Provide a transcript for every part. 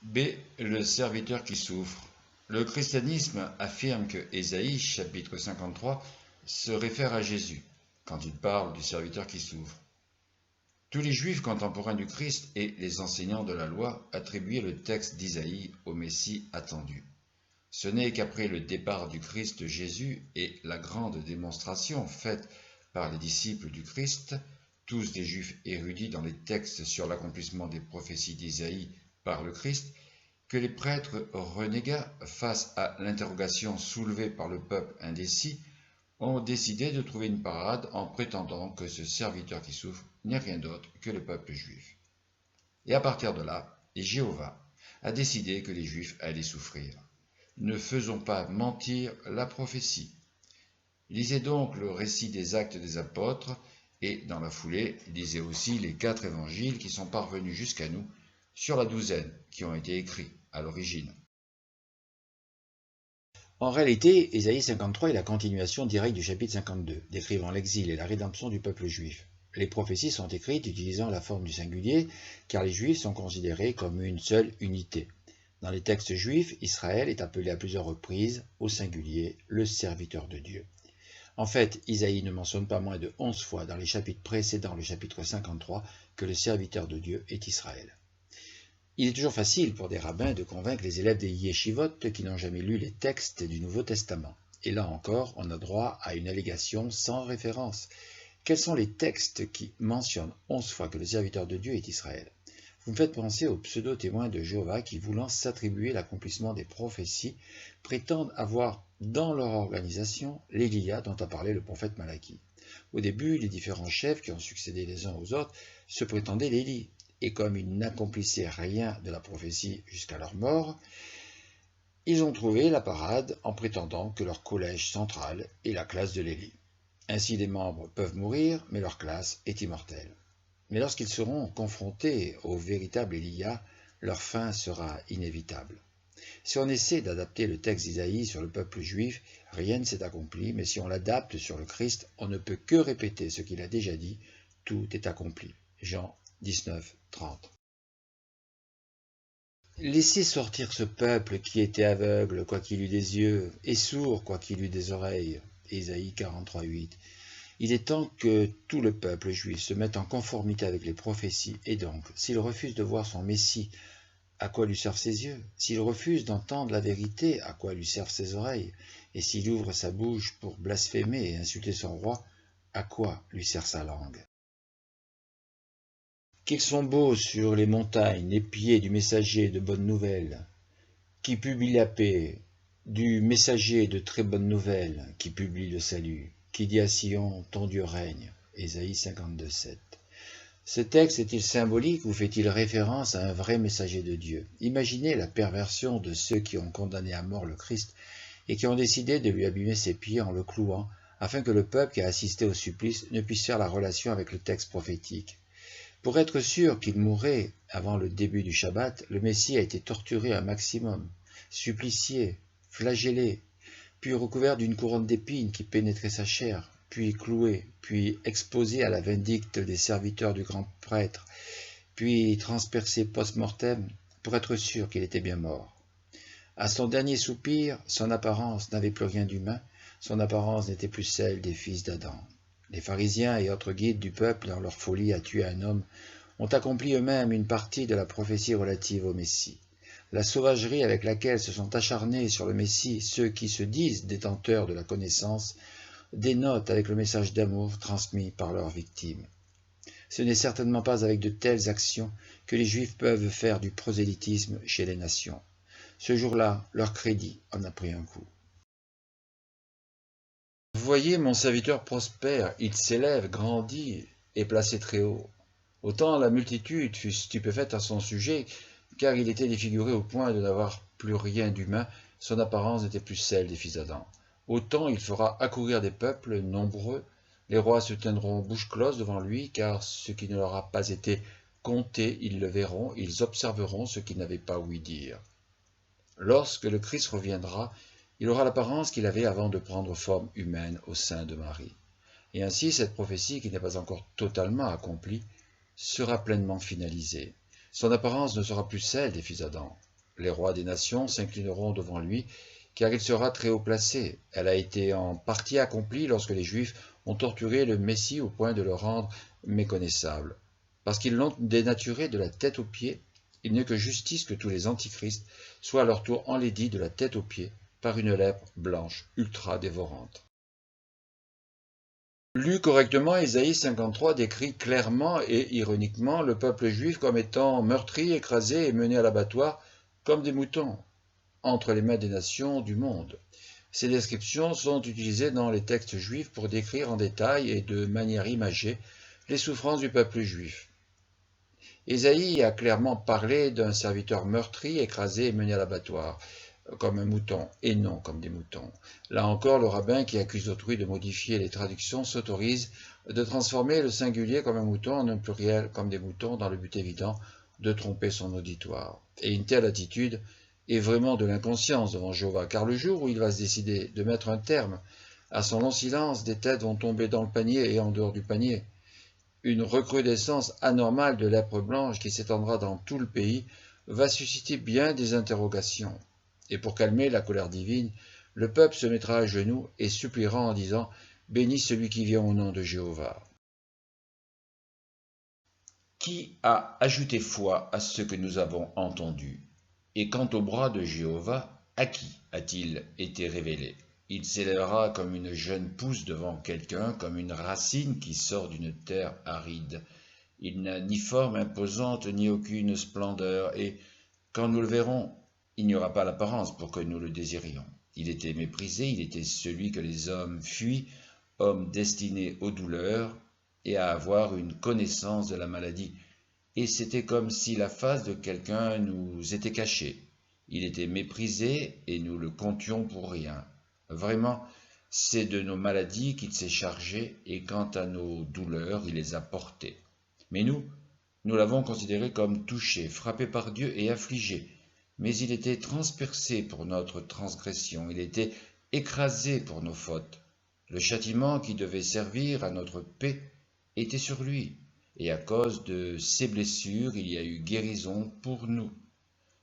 B. Le serviteur qui souffre. Le christianisme affirme que Ésaïe, chapitre 53, se réfère à Jésus quand il parle du serviteur qui souffre. Tous les juifs contemporains du Christ et les enseignants de la loi attribuaient le texte d'Isaïe au Messie attendu. Ce n'est qu'après le départ du Christ Jésus et la grande démonstration faite par les disciples du Christ, tous des juifs érudits dans les textes sur l'accomplissement des prophéties d'Isaïe par le Christ, que les prêtres renégats, face à l'interrogation soulevée par le peuple indécis, ont décidé de trouver une parade en prétendant que ce serviteur qui souffre n'est rien d'autre que le peuple juif. Et à partir de là, Jéhovah a décidé que les Juifs allaient souffrir. Ne faisons pas mentir la prophétie. Lisez donc le récit des Actes des Apôtres et, dans la foulée, lisez aussi les 4 évangiles qui sont parvenus jusqu'à nous sur la douzaine qui ont été écrits à l'origine. En réalité, Ésaïe 53 est la continuation directe du chapitre 52, décrivant l'exil et la rédemption du peuple juif. Les prophéties sont écrites utilisant la forme du singulier, car les Juifs sont considérés comme une seule unité. Dans les textes juifs, Israël est appelé à plusieurs reprises, au singulier, le serviteur de Dieu. En fait, Isaïe ne mentionne pas moins de 11 fois dans les chapitres précédant le chapitre 53 que le serviteur de Dieu est Israël. Il est toujours facile pour des rabbins de convaincre les élèves des yeshivot qui n'ont jamais lu les textes du Nouveau Testament. Et là encore, on a droit à une allégation sans référence. Quels sont les textes qui mentionnent 11 fois que le serviteur de Dieu est Israël? Vous me faites penser aux pseudo-témoins de Jéhovah qui, voulant s'attribuer l'accomplissement des prophéties, prétendent avoir dans leur organisation l'Élia dont a parlé le prophète Malachie. Au début, les différents chefs qui ont succédé les uns aux autres se prétendaient l'Élie, et comme ils n'accomplissaient rien de la prophétie jusqu'à leur mort, ils ont trouvé la parade en prétendant que leur collège central est la classe de l'Élie. Ainsi, les membres peuvent mourir, mais leur classe est immortelle. Mais lorsqu'ils seront confrontés au véritable Élia, leur fin sera inévitable. Si on essaie d'adapter le texte d'Isaïe sur le peuple juif, rien ne s'est accompli, mais si on l'adapte sur le Christ, on ne peut que répéter ce qu'il a déjà dit, tout est accompli. Jean 19, 30. Laissez sortir ce peuple qui était aveugle, quoiqu'il eût des yeux, et sourd, quoiqu'il eût des oreilles. Ésaïe 43, 8. Il est temps que tout le peuple juif se mette en conformité avec les prophéties, et donc, s'il refuse de voir son Messie, à quoi lui servent ses yeux? S'il refuse d'entendre la vérité, à quoi lui servent ses oreilles? Et s'il ouvre sa bouche pour blasphémer et insulter son roi, à quoi lui sert sa langue? Qu'ils sont beaux sur les montagnes les pieds du messager de bonnes nouvelles, qui publie la paix, du messager de très bonnes nouvelles, qui publie le salut, qui dit à Sion, ton Dieu règne. Ésaïe 52, 7. Ce texte est-il symbolique ou fait-il référence à un vrai messager de Dieu? Imaginez la perversion de ceux qui ont condamné à mort le Christ et qui ont décidé de lui abîmer ses pieds en le clouant, afin que le peuple qui a assisté au supplice ne puisse faire la relation avec le texte prophétique. Pour être sûr qu'il mourrait avant le début du Shabbat, le Messie a été torturé un maximum, supplicié, flagellé, puis recouvert d'une couronne d'épines qui pénétrait sa chair, puis cloué, puis exposé à la vindicte des serviteurs du grand prêtre, puis transpercé post-mortem pour être sûr qu'il était bien mort. À son dernier soupir, son apparence n'avait plus rien d'humain, son apparence n'était plus celle des fils d'Adam. Les pharisiens et autres guides du peuple, dans leur folie à tuer un homme, ont accompli eux-mêmes une partie de la prophétie relative au Messie. La sauvagerie avec laquelle se sont acharnés sur le Messie ceux qui se disent détenteurs de la connaissance dénote avec le message d'amour transmis par leurs victimes. Ce n'est certainement pas avec de telles actions que les Juifs peuvent faire du prosélytisme chez les nations. Ce jour-là, leur crédit en a pris un coup. Voyez, mon serviteur prospère, il s'élève, grandit, est placé très haut. Autant la multitude fut stupéfaite à son sujet, car il était défiguré au point de n'avoir plus rien d'humain, son apparence n'était plus celle des fils d'Adam. Autant il fera accourir des peuples nombreux, les rois se tiendront bouche close devant lui, car ce qui ne leur a pas été compté, ils le verront, ils observeront ce qu'ils n'avaient pas ouï dire. Lorsque le Christ reviendra, il aura l'apparence qu'il avait avant de prendre forme humaine au sein de Marie. Et ainsi, cette prophétie, qui n'est pas encore totalement accomplie, sera pleinement finalisée. Son apparence ne sera plus celle des fils d'Adam. Les rois des nations s'inclineront devant lui, car il sera très haut placé. Elle a été en partie accomplie lorsque les Juifs ont torturé le Messie au point de le rendre méconnaissable. Parce qu'ils l'ont dénaturé de la tête aux pieds, il n'est que justice que tous les antichrists soient à leur tour enlaidis de la tête aux pieds par une lèpre blanche ultra dévorante. Lu correctement, Ésaïe 53 décrit clairement et ironiquement le peuple juif comme étant meurtri, écrasé et mené à l'abattoir comme des moutons entre les mains des nations du monde. Ces descriptions sont utilisées dans les textes juifs pour décrire en détail et de manière imagée les souffrances du peuple juif. Ésaïe a clairement parlé d'un serviteur meurtri, écrasé et mené à l'abattoir, comme un mouton, et non comme des moutons. Là encore, le rabbin qui accuse autrui de modifier les traductions s'autorise de transformer le singulier comme un mouton en un pluriel comme des moutons dans le but évident de tromper son auditoire. Et une telle attitude est vraiment de l'inconscience devant Jéhovah, car le jour où il va se décider de mettre un terme à son long silence, des têtes vont tomber dans le panier et en dehors du panier. Une recrudescence anormale de lèpre blanche qui s'étendra dans tout le pays va susciter bien des interrogations. Et pour calmer la colère divine, le peuple se mettra à genoux et suppliera en disant « Bénis celui qui vient au nom de Jéhovah ». Qui a ajouté foi à ce que nous avons entendu? Et quant au bras de Jéhovah, à qui a-t-il été révélé? Il s'élèvera comme une jeune pousse devant quelqu'un, comme une racine qui sort d'une terre aride. Il n'a ni forme imposante, ni aucune splendeur, et quand nous le verrons, il n'y aura pas l'apparence pour que nous le désirions. Il était méprisé, il était celui que les hommes fuient, homme destiné aux douleurs et à avoir une connaissance de la maladie. Et c'était comme si la face de quelqu'un nous était cachée. Il était méprisé et nous le comptions pour rien. Vraiment, c'est de nos maladies qu'il s'est chargé et quant à nos douleurs, il les a portées. Mais nous l'avons considéré comme touché, frappé par Dieu et affligé. Mais il était transpercé pour notre transgression, il était écrasé pour nos fautes. Le châtiment qui devait servir à notre paix était sur lui, et à cause de ses blessures, il y a eu guérison pour nous.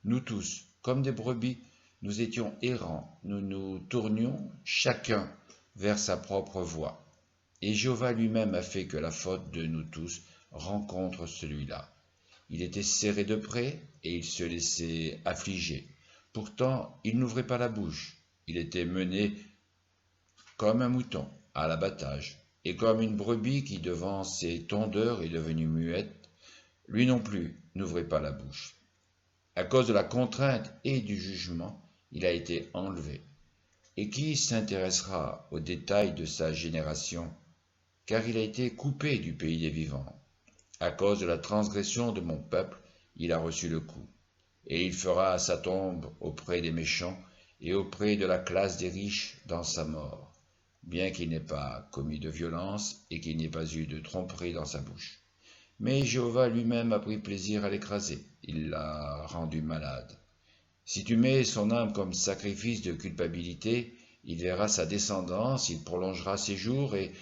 Nous tous, comme des brebis, nous étions errants, nous nous tournions chacun vers sa propre voie. Et Jéhovah lui-même a fait que la faute de nous tous rencontre celui-là. Il était serré de près et il se laissait affliger. Pourtant, il n'ouvrait pas la bouche. Il était mené comme un mouton à l'abattage, et comme une brebis qui devant ses tondeurs est devenue muette, lui non plus n'ouvrait pas la bouche. À cause de la contrainte et du jugement, il a été enlevé. Et qui s'intéressera aux détails de sa génération, car il a été coupé du pays des vivants. À cause de la transgression de mon peuple, il a reçu le coup. Et il fera sa tombe auprès des méchants et auprès de la classe des riches dans sa mort, bien qu'il n'ait pas commis de violence et qu'il n'y ait pas eu de tromperie dans sa bouche. Mais Jéhovah lui-même a pris plaisir à l'écraser, il l'a rendu malade. Si tu mets son âme comme sacrifice de culpabilité, il verra sa descendance, il prolongera ses jours et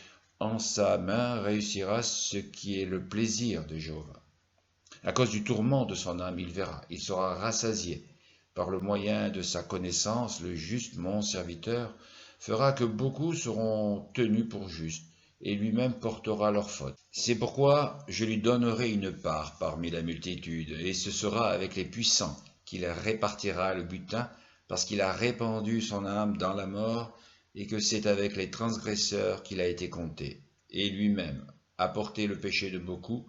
en sa main réussira ce qui est le plaisir de Jéhovah. À cause du tourment de son âme, il verra, il sera rassasié. Par le moyen de sa connaissance, le juste, mon serviteur, fera que beaucoup seront tenus pour justes, et lui-même portera leurs fautes. C'est pourquoi je lui donnerai une part parmi la multitude, et ce sera avec les puissants qu'il répartira le butin, parce qu'il a répandu son âme dans la mort, et que c'est avec les transgresseurs qu'il a été compté. Et lui-même a porté le péché de beaucoup,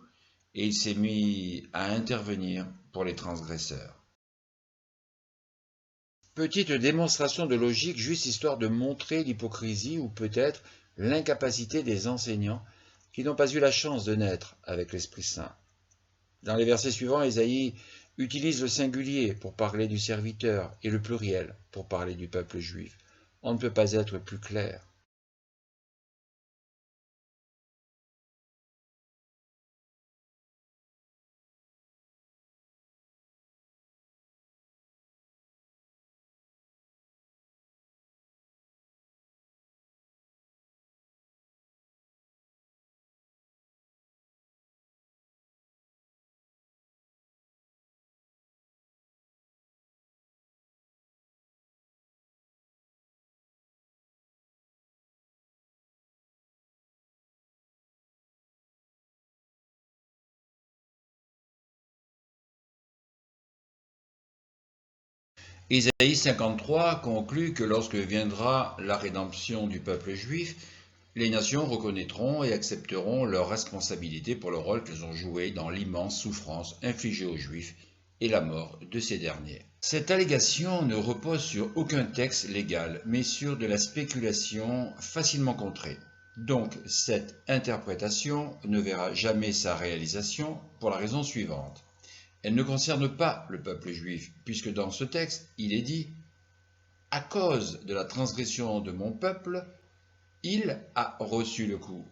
et il s'est mis à intervenir pour les transgresseurs. Petite démonstration de logique, juste histoire de montrer l'hypocrisie ou peut-être l'incapacité des enseignants qui n'ont pas eu la chance de naître avec l'Esprit Saint. Dans les versets suivants, Ésaïe utilise le singulier pour parler du serviteur et le pluriel pour parler du peuple juif. On ne peut pas être plus clair. Ésaïe 53 conclut que lorsque viendra la rédemption du peuple juif, les nations reconnaîtront et accepteront leur responsabilité pour le rôle qu'elles ont joué dans l'immense souffrance infligée aux Juifs et la mort de ces derniers. Cette allégation ne repose sur aucun texte légal, mais sur de la spéculation facilement contrée. Donc, cette interprétation ne verra jamais sa réalisation pour la raison suivante. Elle ne concerne pas le peuple juif, puisque dans ce texte, il est dit « À cause de la transgression de mon peuple, il a reçu le coup. »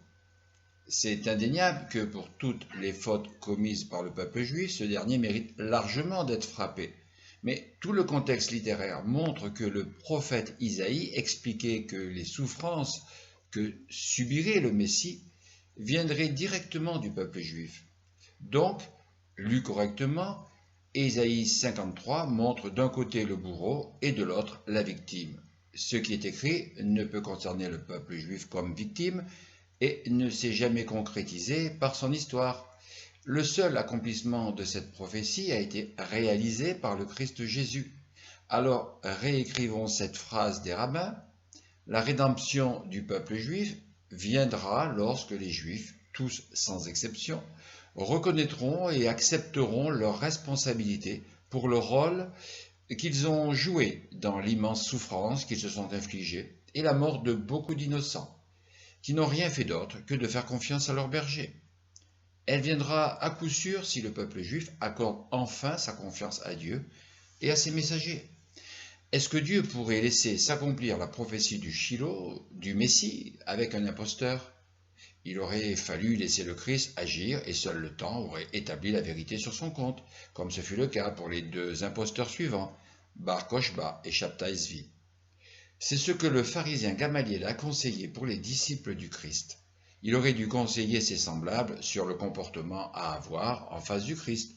C'est indéniable que pour toutes les fautes commises par le peuple juif, ce dernier mérite largement d'être frappé. Mais tout le contexte littéraire montre que le prophète Isaïe expliquait que les souffrances que subirait le Messie viendraient directement du peuple juif. Donc, lu correctement, Ésaïe 53 montre d'un côté le bourreau et de l'autre la victime. Ce qui est écrit ne peut concerner le peuple juif comme victime et ne s'est jamais concrétisé par son histoire. Le seul accomplissement de cette prophétie a été réalisé par le Christ Jésus. Alors réécrivons cette phrase des rabbins. La rédemption du peuple juif viendra lorsque les Juifs, tous sans exception, reconnaîtront et accepteront leur responsabilité pour le rôle qu'ils ont joué dans l'immense souffrance qu'ils se sont infligée et la mort de beaucoup d'innocents, qui n'ont rien fait d'autre que de faire confiance à leur berger. Elle viendra à coup sûr si le peuple juif accorde enfin sa confiance à Dieu et à ses messagers. Est-ce que Dieu pourrait laisser s'accomplir la prophétie du Shiloh, du Messie, avec un imposteur? Il aurait fallu laisser le Christ agir et seul le temps aurait établi la vérité sur son compte, comme ce fut le cas pour les deux imposteurs suivants, Bar Kochba et Shabtai Zvi. C'est ce que le pharisien Gamaliel a conseillé pour les disciples du Christ. Il aurait dû conseiller ses semblables sur le comportement à avoir en face du Christ.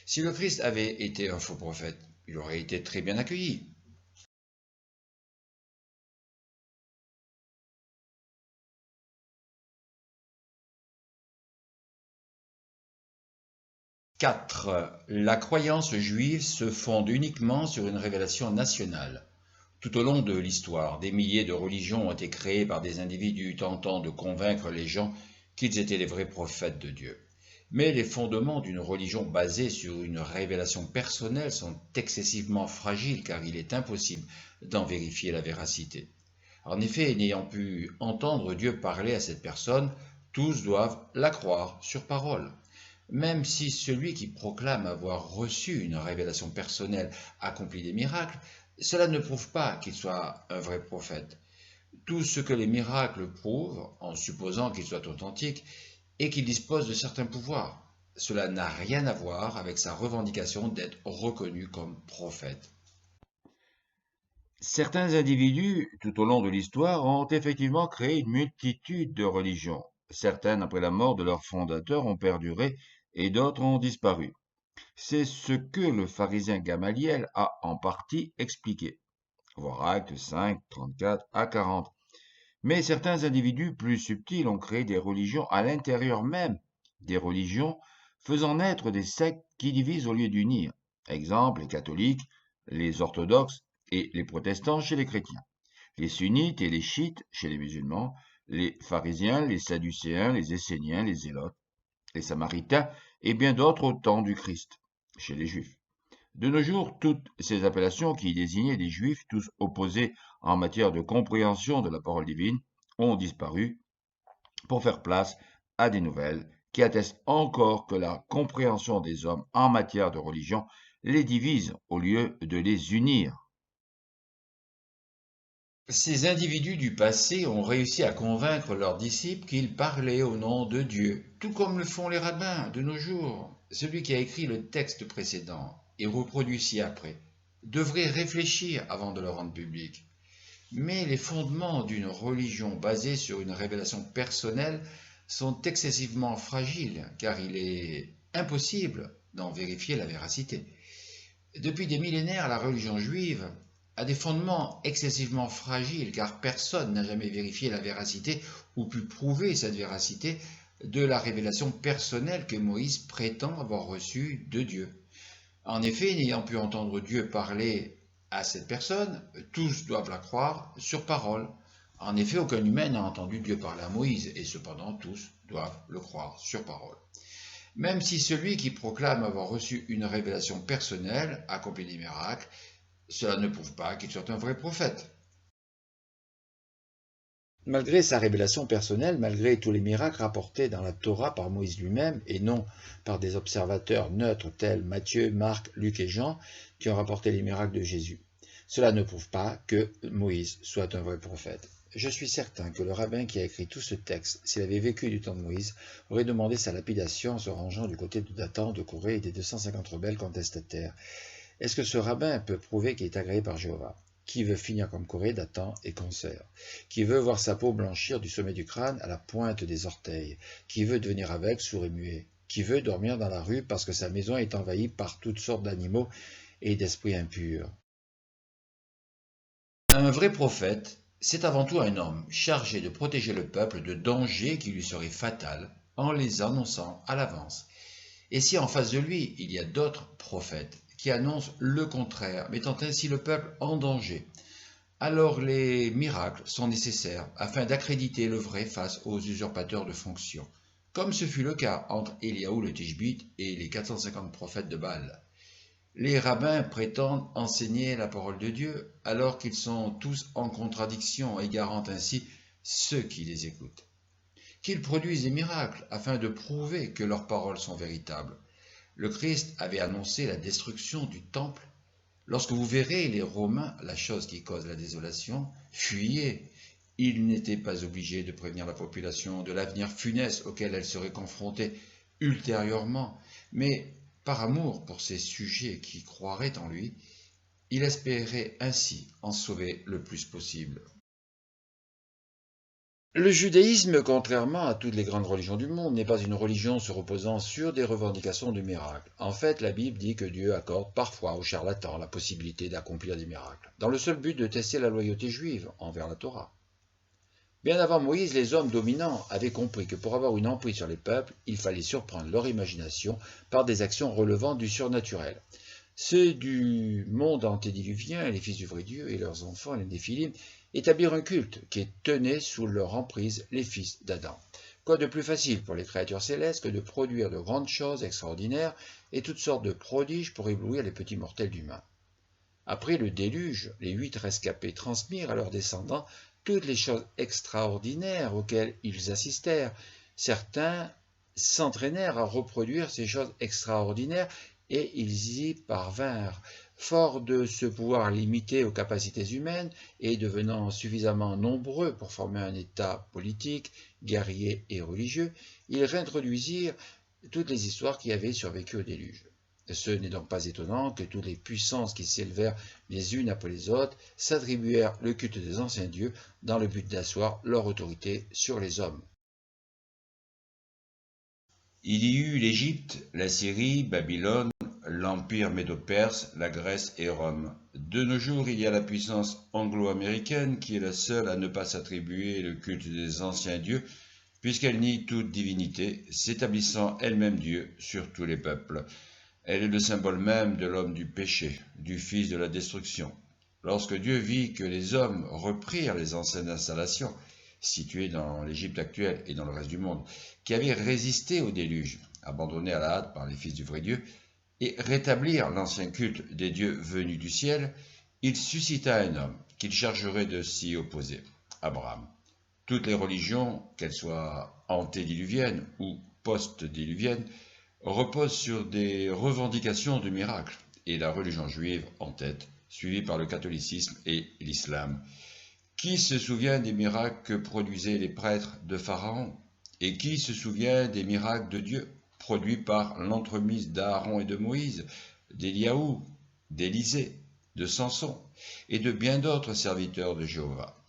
Si le Christ avait été un faux prophète, il aurait été très bien accueilli. 4. La croyance juive se fonde uniquement sur une révélation nationale. Tout au long de l'histoire, des milliers de religions ont été créées par des individus tentant de convaincre les gens qu'ils étaient les vrais prophètes de Dieu. Mais les fondements d'une religion basée sur une révélation personnelle sont excessivement fragiles car il est impossible d'en vérifier la véracité. En effet, n'ayant pu entendre Dieu parler à cette personne, tous doivent la croire sur parole. Même si celui qui proclame avoir reçu une révélation personnelle accomplit des miracles, cela ne prouve pas qu'il soit un vrai prophète. Tout ce que les miracles prouvent, en supposant qu'ils soient authentiques, est qu'il dispose de certains pouvoirs. Cela n'a rien à voir avec sa revendication d'être reconnu comme prophète. Certains individus, tout au long de l'histoire, ont effectivement créé une multitude de religions. Certaines, après la mort de leurs fondateurs, ont perduré et d'autres ont disparu. C'est ce que le pharisien Gamaliel a en partie expliqué. Voir Actes 5, 34 à 40. Mais certains individus plus subtils ont créé des religions à l'intérieur même des religions, faisant naître des sectes qui divisent au lieu d'unir. Exemple, les catholiques, les orthodoxes et les protestants chez les chrétiens, les sunnites et les chiites chez les musulmans, les pharisiens, les sadducéens, les esséniens, les zélotes, les samaritains et bien d'autres au temps du Christ, chez les juifs. De nos jours, toutes ces appellations qui désignaient des juifs, tous opposés en matière de compréhension de la parole divine, ont disparu pour faire place à des nouvelles qui attestent encore que la compréhension des hommes en matière de religion les divise au lieu de les unir. Ces individus du passé ont réussi à convaincre leurs disciples qu'ils parlaient au nom de Dieu, tout comme le font les rabbins de nos jours. Celui qui a écrit le texte précédent et reproduit ci-après devrait réfléchir avant de le rendre public. Mais les fondements d'une religion basée sur une révélation personnelle sont excessivement fragiles, car il est impossible d'en vérifier la véracité. Depuis des millénaires, la religion juive a des fondements excessivement fragiles, car personne n'a jamais vérifié la véracité ou pu prouver cette véracité de la révélation personnelle que Moïse prétend avoir reçue de Dieu. En effet, n'ayant pu entendre Dieu parler À cette personne, tous doivent la croire sur parole. En effet, aucun humain n'a entendu Dieu parler à Moïse, et cependant tous doivent le croire sur parole. Même si celui qui proclame avoir reçu une révélation personnelle accomplit des miracles, cela ne prouve pas qu'il soit un vrai prophète. Malgré sa révélation personnelle, malgré tous les miracles rapportés dans la Torah par Moïse lui-même, et non par des observateurs neutres tels Matthieu, Marc, Luc et Jean, qui ont rapporté les miracles de Jésus, cela ne prouve pas que Moïse soit un vrai prophète. Je suis certain que le rabbin qui a écrit tout ce texte, s'il avait vécu du temps de Moïse, aurait demandé sa lapidation en se rangeant du côté de Dathan, de Corée et des 250 rebelles contestataires. Est-ce que ce rabbin peut prouver qu'il est agréé par Jéhovah? Qui veut finir comme Corée, Dathan et consorts? Qui veut voir sa peau blanchir du sommet du crâne à la pointe des orteils? Qui veut devenir aveugle, sourd et muet? Qui veut dormir dans la rue parce que sa maison est envahie par toutes sortes d'animaux et d'esprits impurs? Un vrai prophète, c'est avant tout un homme chargé de protéger le peuple de dangers qui lui seraient fatals en les annonçant à l'avance. Et si en face de lui, il y a d'autres prophètes qui annoncent le contraire, mettant ainsi le peuple en danger, alors les miracles sont nécessaires afin d'accréditer le vrai face aux usurpateurs de fonction, comme ce fut le cas entre Éliaou le Tishbite et les 450 prophètes de Baal. Les rabbins prétendent enseigner la parole de Dieu alors qu'ils sont tous en contradiction, égarant ainsi ceux qui les écoutent. Qu'ils produisent des miracles afin de prouver que leurs paroles sont véritables. Le Christ avait annoncé la destruction du temple. Lorsque vous verrez les Romains, la chose qui cause la désolation, fuyez. Il n'était pas obligé de prévenir la population de l'avenir funeste auquel elle serait confrontée ultérieurement, mais par amour pour ces sujets qui croiraient en lui, il espérait ainsi en sauver le plus possible. Le judaïsme, contrairement à toutes les grandes religions du monde, n'est pas une religion se reposant sur des revendications de miracles. En fait, la Bible dit que Dieu accorde parfois aux charlatans la possibilité d'accomplir des miracles, dans le seul but de tester la loyauté juive envers la Torah. Bien avant Moïse, les hommes dominants avaient compris que pour avoir une emprise sur les peuples, il fallait surprendre leur imagination par des actions relevant du surnaturel. Ceux du monde antédiluvien, les fils du vrai Dieu et leurs enfants, les Néphilim, établirent un culte qui tenait sous leur emprise les fils d'Adam. Quoi de plus facile pour les créatures célestes que de produire de grandes choses extraordinaires et toutes sortes de prodiges pour éblouir les petits mortels d'humains. Après le déluge, les 8 rescapés transmirent à leurs descendants toutes les choses extraordinaires auxquelles ils assistèrent. Certains s'entraînèrent à reproduire ces choses extraordinaires et ils y parvinrent. Forts de ce pouvoir limité aux capacités humaines et devenant suffisamment nombreux pour former un État politique, guerrier et religieux, ils réintroduisirent toutes les histoires qui avaient survécu au déluge. Ce n'est donc pas étonnant que toutes les puissances qui s'élevèrent les unes après les autres s'attribuèrent le culte des anciens dieux dans le but d'asseoir leur autorité sur les hommes. Il y eut l'Égypte, la Syrie, Babylone, l'Empire médo-perse, la Grèce et Rome. De nos jours, il y a la puissance anglo-américaine qui est la seule à ne pas s'attribuer le culte des anciens dieux, puisqu'elle nie toute divinité, s'établissant elle-même Dieu sur tous les peuples. Elle est le symbole même de l'homme du péché, du fils de la destruction. Lorsque Dieu vit que les hommes reprirent les anciennes installations, situées dans l'Égypte actuelle et dans le reste du monde, qui avaient résisté au déluge, abandonnés à la hâte par les fils du vrai Dieu, et rétablir l'ancien culte des dieux venus du ciel, il suscita un homme qu'il chargerait de s'y opposer, Abraham. Toutes les religions, qu'elles soient antédiluviennes ou post-diluviennes, reposent sur des revendications de miracles, et la religion juive en tête, suivie par le catholicisme et l'islam. Qui se souvient des miracles que produisaient les prêtres de Pharaon? Et qui se souvient des miracles de Dieu produits par l'entremise d'Aaron et de Moïse, d'Éliaou, d'Élisée, de Samson et de bien d'autres serviteurs de Jéhovah?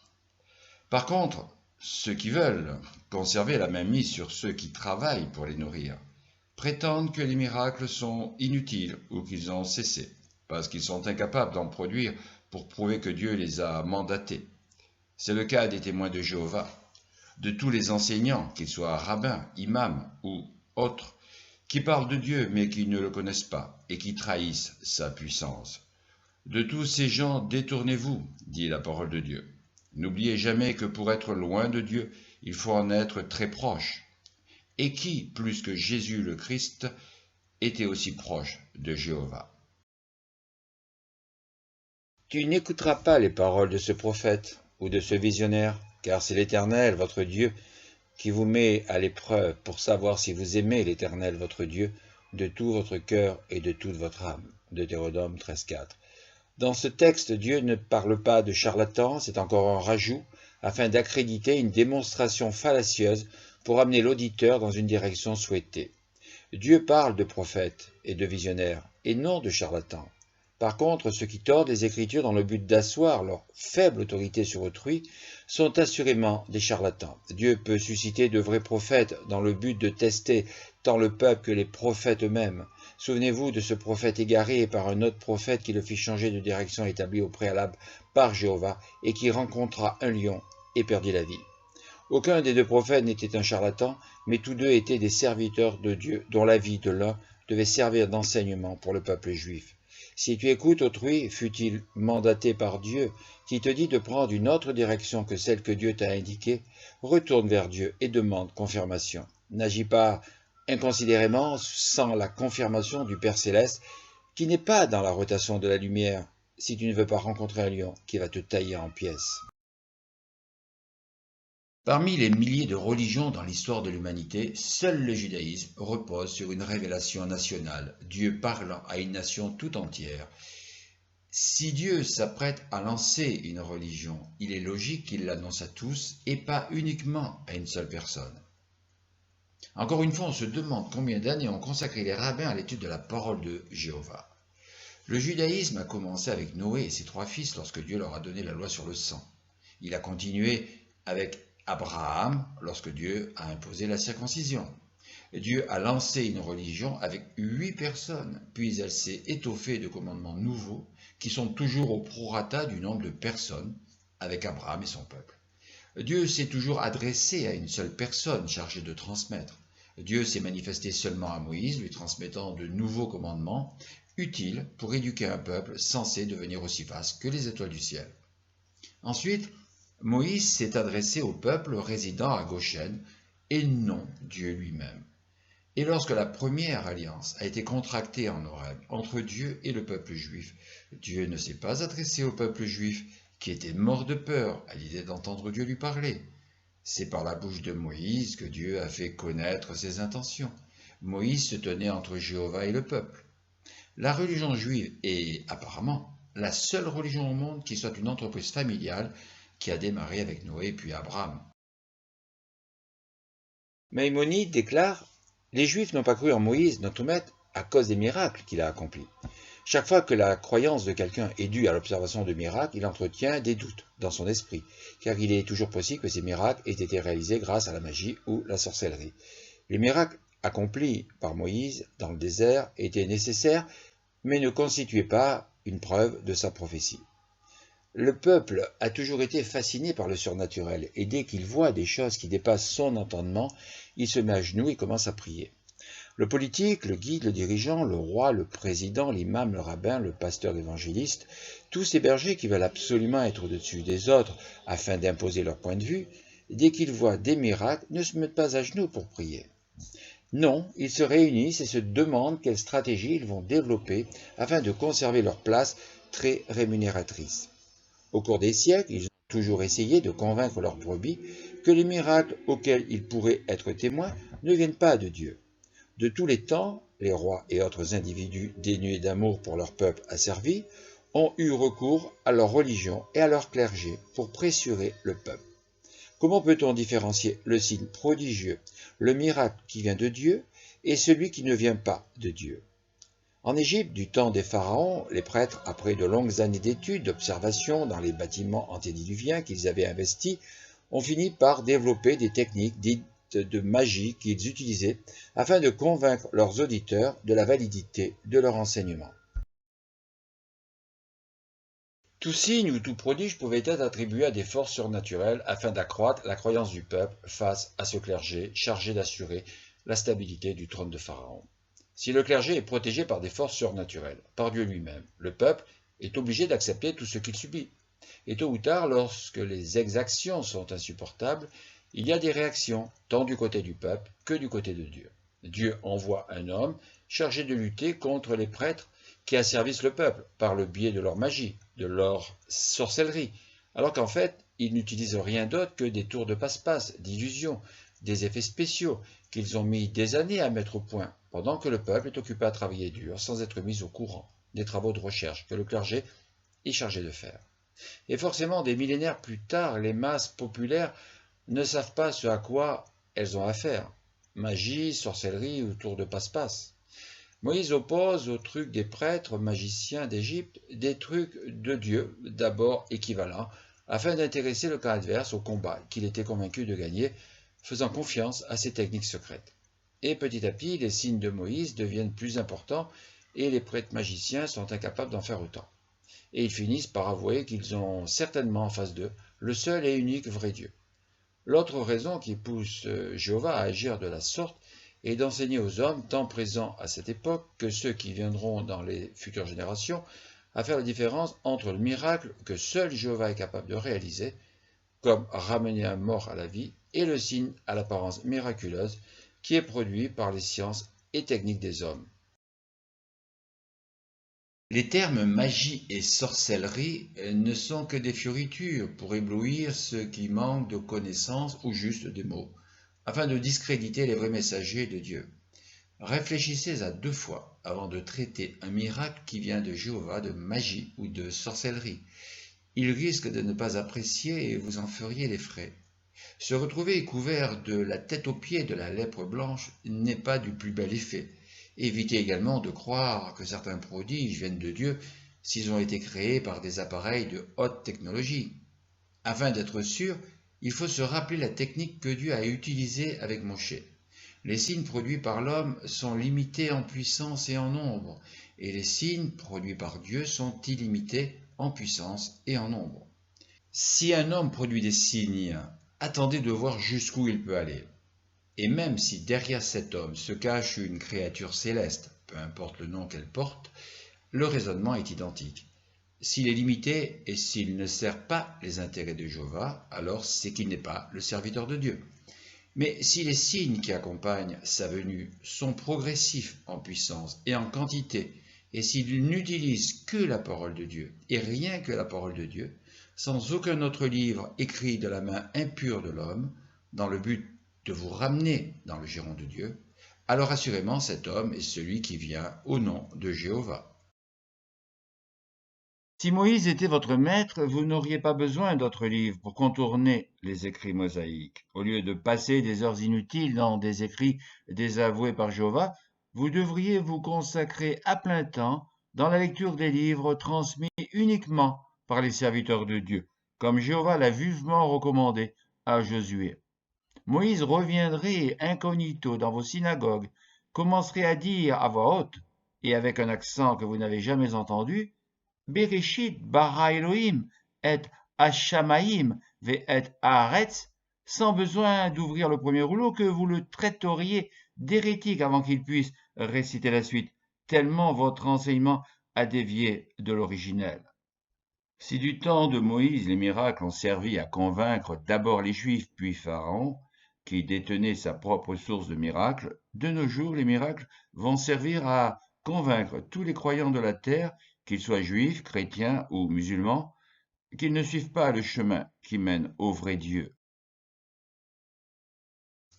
Par contre, ceux qui veulent conserver la mainmise sur ceux qui travaillent pour les nourrir prétendent que les miracles sont inutiles ou qu'ils ont cessé, parce qu'ils sont incapables d'en produire pour prouver que Dieu les a mandatés. C'est le cas des témoins de Jéhovah, de tous les enseignants, qu'ils soient rabbins, imams ou autres, qui parlent de Dieu mais qui ne le connaissent pas et qui trahissent sa puissance. De tous ces gens, détournez-vous, dit la parole de Dieu. N'oubliez jamais que pour être loin de Dieu, il faut en être très proche. Et qui, plus que Jésus le Christ, était aussi proche de Jéhovah? Tu n'écouteras pas les paroles de ce prophète ou de ce visionnaire, car c'est l'Éternel, votre Dieu, qui vous met à l'épreuve pour savoir si vous aimez l'Éternel, votre Dieu, de tout votre cœur et de toute votre âme. Deutéronome 13,4. Dans ce texte, Dieu ne parle pas de charlatans, c'est encore un rajout, afin d'accréditer une démonstration fallacieuse pour amener l'auditeur dans une direction souhaitée. Dieu parle de prophètes et de visionnaires, et non de charlatans. Par contre, ceux qui tordent les Écritures dans le but d'asseoir leur faible autorité sur autrui sont assurément des charlatans. Dieu peut susciter de vrais prophètes dans le but de tester tant le peuple que les prophètes eux-mêmes. Souvenez-vous de ce prophète égaré par un autre prophète qui le fit changer de direction établie au préalable par Jéhovah et qui rencontra un lion et perdit la vie. Aucun des deux prophètes n'était un charlatan, mais tous deux étaient des serviteurs de Dieu, dont la vie de l'un devait servir d'enseignement pour le peuple juif. Si tu écoutes autrui, fût-il mandaté par Dieu, qui te dit de prendre une autre direction que celle que Dieu t'a indiquée, retourne vers Dieu et demande confirmation. N'agis pas inconsidérément sans la confirmation du Père Céleste, qui n'est pas dans la rotation de la lumière, si tu ne veux pas rencontrer un lion qui va te tailler en pièces. Parmi les milliers de religions dans l'histoire de l'humanité, seul le judaïsme repose sur une révélation nationale, Dieu parlant à une nation tout entière. Si Dieu s'apprête à lancer une religion, il est logique qu'il l'annonce à tous et pas uniquement à une seule personne. Encore une fois, on se demande combien d'années ont consacré les rabbins à l'étude de la parole de Jéhovah. Le judaïsme a commencé avec Noé et ses 3 fils lorsque Dieu leur a donné la loi sur le sang. Il a continué avec Abraham lorsque Dieu a imposé la circoncision. Dieu a lancé une religion avec 8 personnes, puis elle s'est étoffée de commandements nouveaux qui sont toujours au prorata du nombre de personnes avec Abraham et son peuple. Dieu s'est toujours adressé à une seule personne chargée de transmettre. Dieu s'est manifesté seulement à Moïse, lui transmettant de nouveaux commandements utiles pour éduquer un peuple censé devenir aussi vaste que les étoiles du ciel. Ensuite, Moïse s'est adressé au peuple résidant à Goshen et non Dieu lui-même. Et lorsque la première alliance a été contractée en Horeb entre Dieu et le peuple juif, Dieu ne s'est pas adressé au peuple juif qui était mort de peur à l'idée d'entendre Dieu lui parler. C'est par la bouche de Moïse que Dieu a fait connaître ses intentions. Moïse se tenait entre Jéhovah et le peuple. La religion juive est apparemment la seule religion au monde qui soit une entreprise familiale qui a démarré avec Noé puis Abraham. Maïmonide déclare « Les Juifs n'ont pas cru en Moïse, notre maître, à cause des miracles qu'il a accomplis. Chaque fois que la croyance de quelqu'un est due à l'observation de miracles, il entretient des doutes dans son esprit, car il est toujours possible que ces miracles aient été réalisés grâce à la magie ou la sorcellerie. Les miracles accomplis par Moïse dans le désert étaient nécessaires, mais ne constituaient pas une preuve de sa prophétie. Le peuple a toujours été fasciné par le surnaturel, et dès qu'il voit des choses qui dépassent son entendement, il se met à genoux et commence à prier. Le politique, le guide, le dirigeant, le roi, le président, l'imam, le rabbin, le pasteur, l'évangéliste, tous ces bergers qui veulent absolument être au-dessus des autres afin d'imposer leur point de vue, dès qu'ils voient des miracles, ne se mettent pas à genoux pour prier. Non, ils se réunissent et se demandent quelle stratégie ils vont développer afin de conserver leur place très rémunératrice. Au cours des siècles, ils ont toujours essayé de convaincre leurs brebis que les miracles auxquels ils pourraient être témoins ne viennent pas de Dieu. De tous les temps, les rois et autres individus dénués d'amour pour leur peuple asservi ont eu recours à leur religion et à leur clergé pour pressurer le peuple. Comment peut-on différencier le signe prodigieux, le miracle qui vient de Dieu, et celui qui ne vient pas de Dieu? En Égypte, du temps des pharaons, les prêtres, après de longues années d'études, d'observations dans les bâtiments antédiluviens qu'ils avaient investis, ont fini par développer des techniques dites de magie qu'ils utilisaient afin de convaincre leurs auditeurs de la validité de leur enseignement. Tout signe ou tout prodige pouvait être attribué à des forces surnaturelles afin d'accroître la croyance du peuple face à ce clergé chargé d'assurer la stabilité du trône de Pharaon. Si le clergé est protégé par des forces surnaturelles, par Dieu lui-même, le peuple est obligé d'accepter tout ce qu'il subit. Et tôt ou tard, lorsque les exactions sont insupportables, il y a des réactions, tant du côté du peuple que du côté de Dieu. Dieu envoie un homme chargé de lutter contre les prêtres qui asservissent le peuple par le biais de leur magie, de leur sorcellerie, alors qu'en fait, ils n'utilisent rien d'autre que des tours de passe-passe, d'illusions, des effets spéciaux qu'ils ont mis des années à mettre au point, pendant que le peuple est occupé à travailler dur, sans être mis au courant des travaux de recherche que le clergé est chargé de faire. Et forcément, des millénaires plus tard, les masses populaires ne savent pas ce à quoi elles ont affaire. Magie, sorcellerie ou tour de passe-passe. Moïse oppose aux trucs des prêtres magiciens d'Égypte des trucs de Dieu, d'abord équivalents, afin d'intéresser le camp adverse au combat qu'il était convaincu de gagner, faisant confiance à ses techniques secrètes. Et petit à petit, les signes de Moïse deviennent plus importants et les prêtres magiciens sont incapables d'en faire autant. Et ils finissent par avouer qu'ils ont certainement en face d'eux le seul et unique vrai Dieu. L'autre raison qui pousse Jéhovah à agir de la sorte est d'enseigner aux hommes, tant présents à cette époque que ceux qui viendront dans les futures générations, à faire la différence entre le miracle que seul Jéhovah est capable de réaliser, comme ramener un mort à la vie, et le signe à l'apparence miraculeuse qui est produit par les sciences et techniques des hommes. Les termes magie et sorcellerie ne sont que des fioritures pour éblouir ceux qui manquent de connaissances ou juste des mots, afin de discréditer les vrais messagers de Dieu. Réfléchissez à 2 fois avant de traiter un miracle qui vient de Jéhovah de magie ou de sorcellerie. Il risque de ne pas apprécier et vous en feriez les frais. Se retrouver couvert de la tête aux pieds de la lèpre blanche n'est pas du plus bel effet. Évitez également de croire que certains prodiges viennent de Dieu s'ils ont été créés par des appareils de haute technologie. Afin d'être sûr, il faut se rappeler la technique que Dieu a utilisée avec Moshe. Les signes produits par l'homme sont limités en puissance et en nombre, et les signes produits par Dieu sont illimités en puissance et en nombre. Si un homme produit des signes, attendez de voir jusqu'où il peut aller. Et même si derrière cet homme se cache une créature céleste, peu importe le nom qu'elle porte, le raisonnement est identique. S'il est limité et s'il ne sert pas les intérêts de Jéhovah, alors c'est qu'il n'est pas le serviteur de Dieu. Mais si les signes qui accompagnent sa venue sont progressifs en puissance et en quantité, et s'il n'utilise que la parole de Dieu, et rien que la parole de Dieu, sans aucun autre livre écrit de la main impure de l'homme, dans le but de vous ramener dans le giron de Dieu, alors assurément cet homme est celui qui vient au nom de Jéhovah. Si Moïse était votre maître, vous n'auriez pas besoin d'autres livres pour contourner les écrits mosaïques. Au lieu de passer des heures inutiles dans des écrits désavoués par Jéhovah, vous devriez vous consacrer à plein temps dans la lecture des livres transmis uniquement par les serviteurs de Dieu, comme Jéhovah l'a vivement recommandé à Josué. Moïse reviendrait incognito dans vos synagogues, commencerait à dire à voix haute, et avec un accent que vous n'avez jamais entendu, Bereshit bara Elohim et Hashamaim ve et Haaretz, sans besoin d'ouvrir le premier rouleau que vous le traiteriez d'hérétique avant qu'il puisse réciter la suite, tellement votre enseignement a dévié de l'originel. Si du temps de Moïse les miracles ont servi à convaincre d'abord les Juifs puis Pharaon, qui détenait sa propre source de miracles, de nos jours les miracles vont servir à convaincre tous les croyants de la terre, qu'ils soient juifs, chrétiens ou musulmans, qu'ils ne suivent pas le chemin qui mène au vrai Dieu.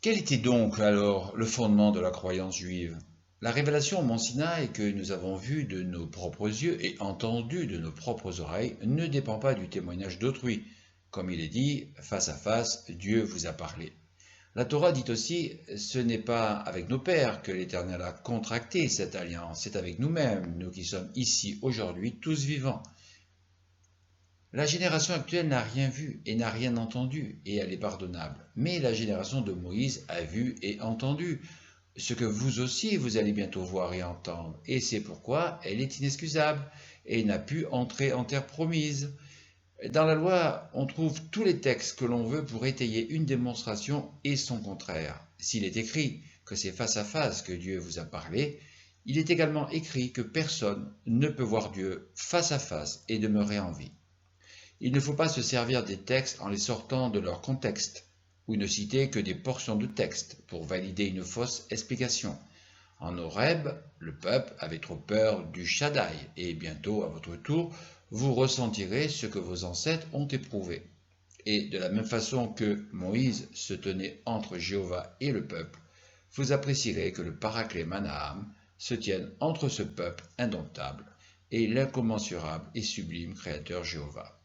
Quel était donc alors le fondement de la croyance juive? La révélation au mont Sinaï que nous avons vue de nos propres yeux et entendue de nos propres oreilles ne dépend pas du témoignage d'autrui. Comme il est dit, face à face, Dieu vous a parlé. La Torah dit aussi, ce n'est pas avec nos pères que l'Éternel a contracté cette alliance, c'est avec nous-mêmes, nous qui sommes ici aujourd'hui, tous vivants. La génération actuelle n'a rien vu et n'a rien entendu, et elle est pardonnable. Mais la génération de Moïse a vu et entendu, ce que vous aussi vous allez bientôt voir et entendre, et c'est pourquoi elle est inexcusable, et n'a pu entrer en terre promise. Dans la loi, on trouve tous les textes que l'on veut pour étayer une démonstration et son contraire. S'il est écrit que c'est face à face que Dieu vous a parlé, Il est également écrit que personne ne peut voir Dieu face à face et demeurer en vie. Il ne faut pas se servir des textes en les sortant de leur contexte, ou ne citer que des portions de texte pour valider une fausse explication. En Horeb, le peuple avait trop peur du Shaddai, et bientôt, à votre tour, vous ressentirez ce que vos ancêtres ont éprouvé. Et de la même façon que Moïse se tenait entre Jéhovah et le peuple, vous apprécierez que le Paraclet Manaam se tienne entre ce peuple indomptable et l'incommensurable et sublime Créateur Jéhovah.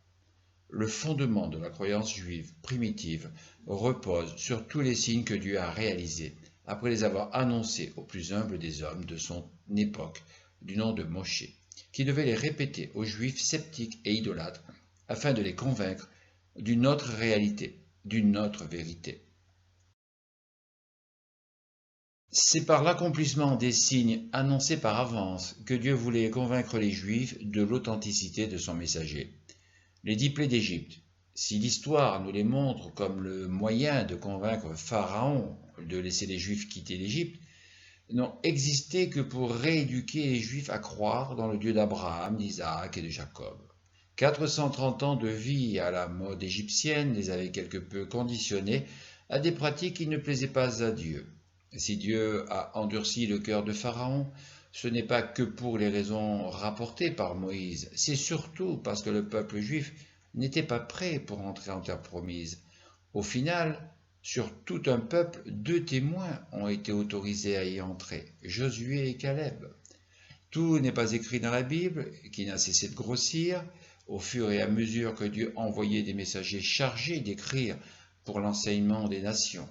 Le fondement de la croyance juive primitive repose sur tous les signes que Dieu a réalisés après les avoir annoncés aux plus humbles des hommes de son époque, du nom de Moshe, qui devait les répéter aux Juifs sceptiques et idolâtres afin de les convaincre d'une autre réalité, d'une autre vérité. C'est par l'accomplissement des signes annoncés par avance que Dieu voulait convaincre les Juifs de l'authenticité de son messager. Les 10 plaies d'Égypte, si l'histoire nous les montre comme le moyen de convaincre Pharaon de laisser les Juifs quitter l'Égypte, n'ont existé que pour rééduquer les Juifs à croire dans le Dieu d'Abraham, d'Isaac et de Jacob. 430 ans de vie à la mode égyptienne les avaient quelque peu conditionnés à des pratiques qui ne plaisaient pas à Dieu. Si Dieu a endurci le cœur de Pharaon, ce n'est pas que pour les raisons rapportées par Moïse, c'est surtout parce que le peuple juif n'était pas prêt pour entrer en terre promise. Au final, sur tout un peuple, 2 témoins ont été autorisés à y entrer, Josué et Caleb. Tout n'est pas écrit dans la Bible, qui n'a cessé de grossir, au fur et à mesure que Dieu envoyait des messagers chargés d'écrire pour l'enseignement des nations.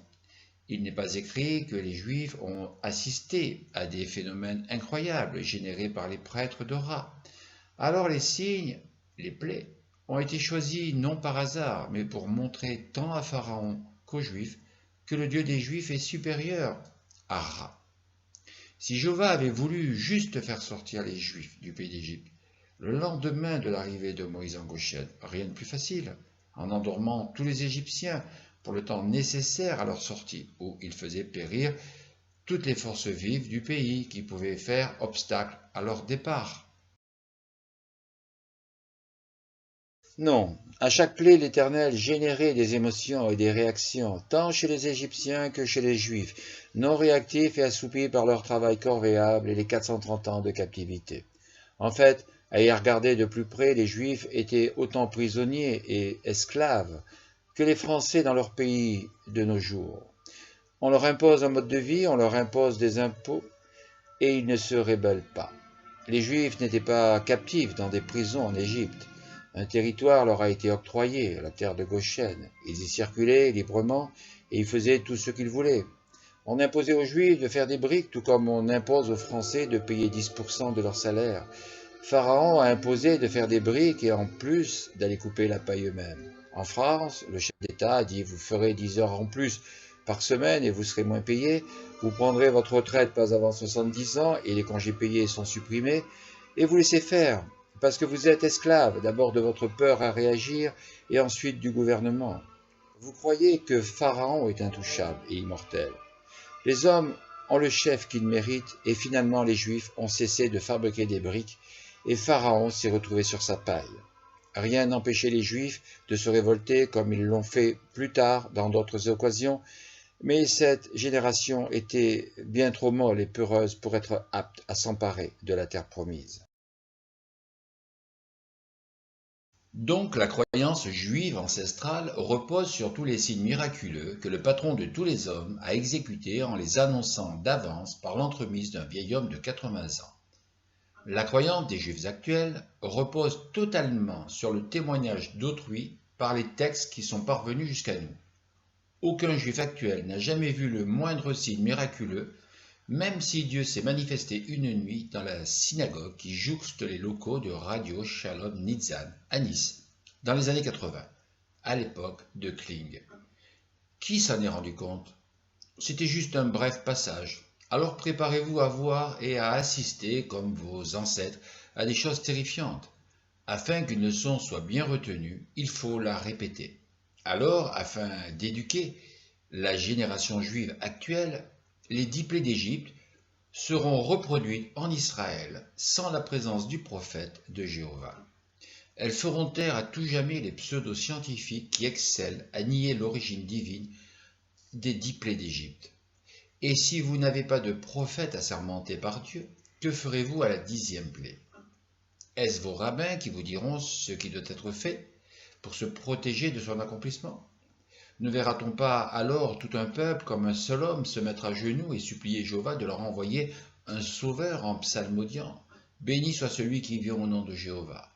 Il n'est pas écrit que les Juifs ont assisté à des phénomènes incroyables générés par les prêtres de Ra. Alors les signes, les plaies, ont été choisis non par hasard, mais pour montrer tant à Pharaon qu'aux Juifs que le Dieu des Juifs est supérieur à Ra. Si Jéhovah avait voulu juste faire sortir les Juifs du pays d'Égypte, le lendemain de l'arrivée de Moïse en Goshen, rien de plus facile, en endormant tous les Égyptiens pour le temps nécessaire à leur sortie, où il faisait périr toutes les forces vives du pays qui pouvaient faire obstacle à leur départ. Non, à chaque plaie, l'Éternel générait des émotions et des réactions, tant chez les Égyptiens que chez les Juifs, non réactifs et assoupis par leur travail corvéable et les 430 ans de captivité. En fait, à y regarder de plus près, les Juifs étaient autant prisonniers et esclaves que les Français dans leur pays de nos jours. On leur impose un mode de vie, on leur impose des impôts, et ils ne se rebellent pas. Les Juifs n'étaient pas captifs dans des prisons en Égypte. Un territoire leur a été octroyé, la terre de Goshen. Ils y circulaient librement et ils faisaient tout ce qu'ils voulaient. On imposait aux Juifs de faire des briques, tout comme on impose aux Français de payer 10% de leur salaire. Pharaon a imposé de faire des briques et en plus d'aller couper la paille eux-mêmes. En France, le chef d'État a dit « vous ferez 10 heures en plus par semaine et vous serez moins payé, vous prendrez votre retraite pas avant 70 ans et les congés payés sont supprimés, et vous laissez faire, parce que vous êtes esclave d'abord de votre peur à réagir et ensuite du gouvernement. Vous croyez que Pharaon est intouchable et immortel. Les hommes ont le chef qu'ils méritent et finalement les Juifs ont cessé de fabriquer des briques et Pharaon s'est retrouvé sur sa paille. Rien n'empêchait les Juifs de se révolter comme ils l'ont fait plus tard dans d'autres occasions, mais cette génération était bien trop molle et peureuse pour être apte à s'emparer de la terre promise. Donc la croyance juive ancestrale repose sur tous les signes miraculeux que le patron de tous les hommes a exécutés en les annonçant d'avance par l'entremise d'un vieil homme de 80 ans. La croyance des Juifs actuels repose totalement sur le témoignage d'autrui par les textes qui sont parvenus jusqu'à nous. Aucun Juif actuel n'a jamais vu le moindre signe miraculeux, même si Dieu s'est manifesté une nuit dans la synagogue qui jouxte les locaux de Radio Shalom Nitzan à Nice, dans les années 80, à l'époque de Kling. Qui s'en est rendu compte? C'était juste un bref passage. Alors préparez-vous à voir et à assister, comme vos ancêtres, à des choses terrifiantes. Afin qu'une leçon soit bien retenue, il faut la répéter. Alors, afin d'éduquer la génération juive actuelle, les 10 plaies d'Égypte seront reproduites en Israël sans la présence du prophète de Jéhovah. Elles feront taire à tout jamais les pseudo-scientifiques qui excellent à nier l'origine divine des 10 plaies d'Égypte. Et si vous n'avez pas de prophète assermenté par Dieu, que ferez-vous à la 10e plaie? Est-ce vos rabbins qui vous diront ce qui doit être fait pour se protéger de son accomplissement? Ne verra-t-on pas alors tout un peuple comme un seul homme se mettre à genoux et supplier Jéhovah de leur envoyer un sauveur en psalmodiant? Béni soit celui qui vient au nom de Jéhovah.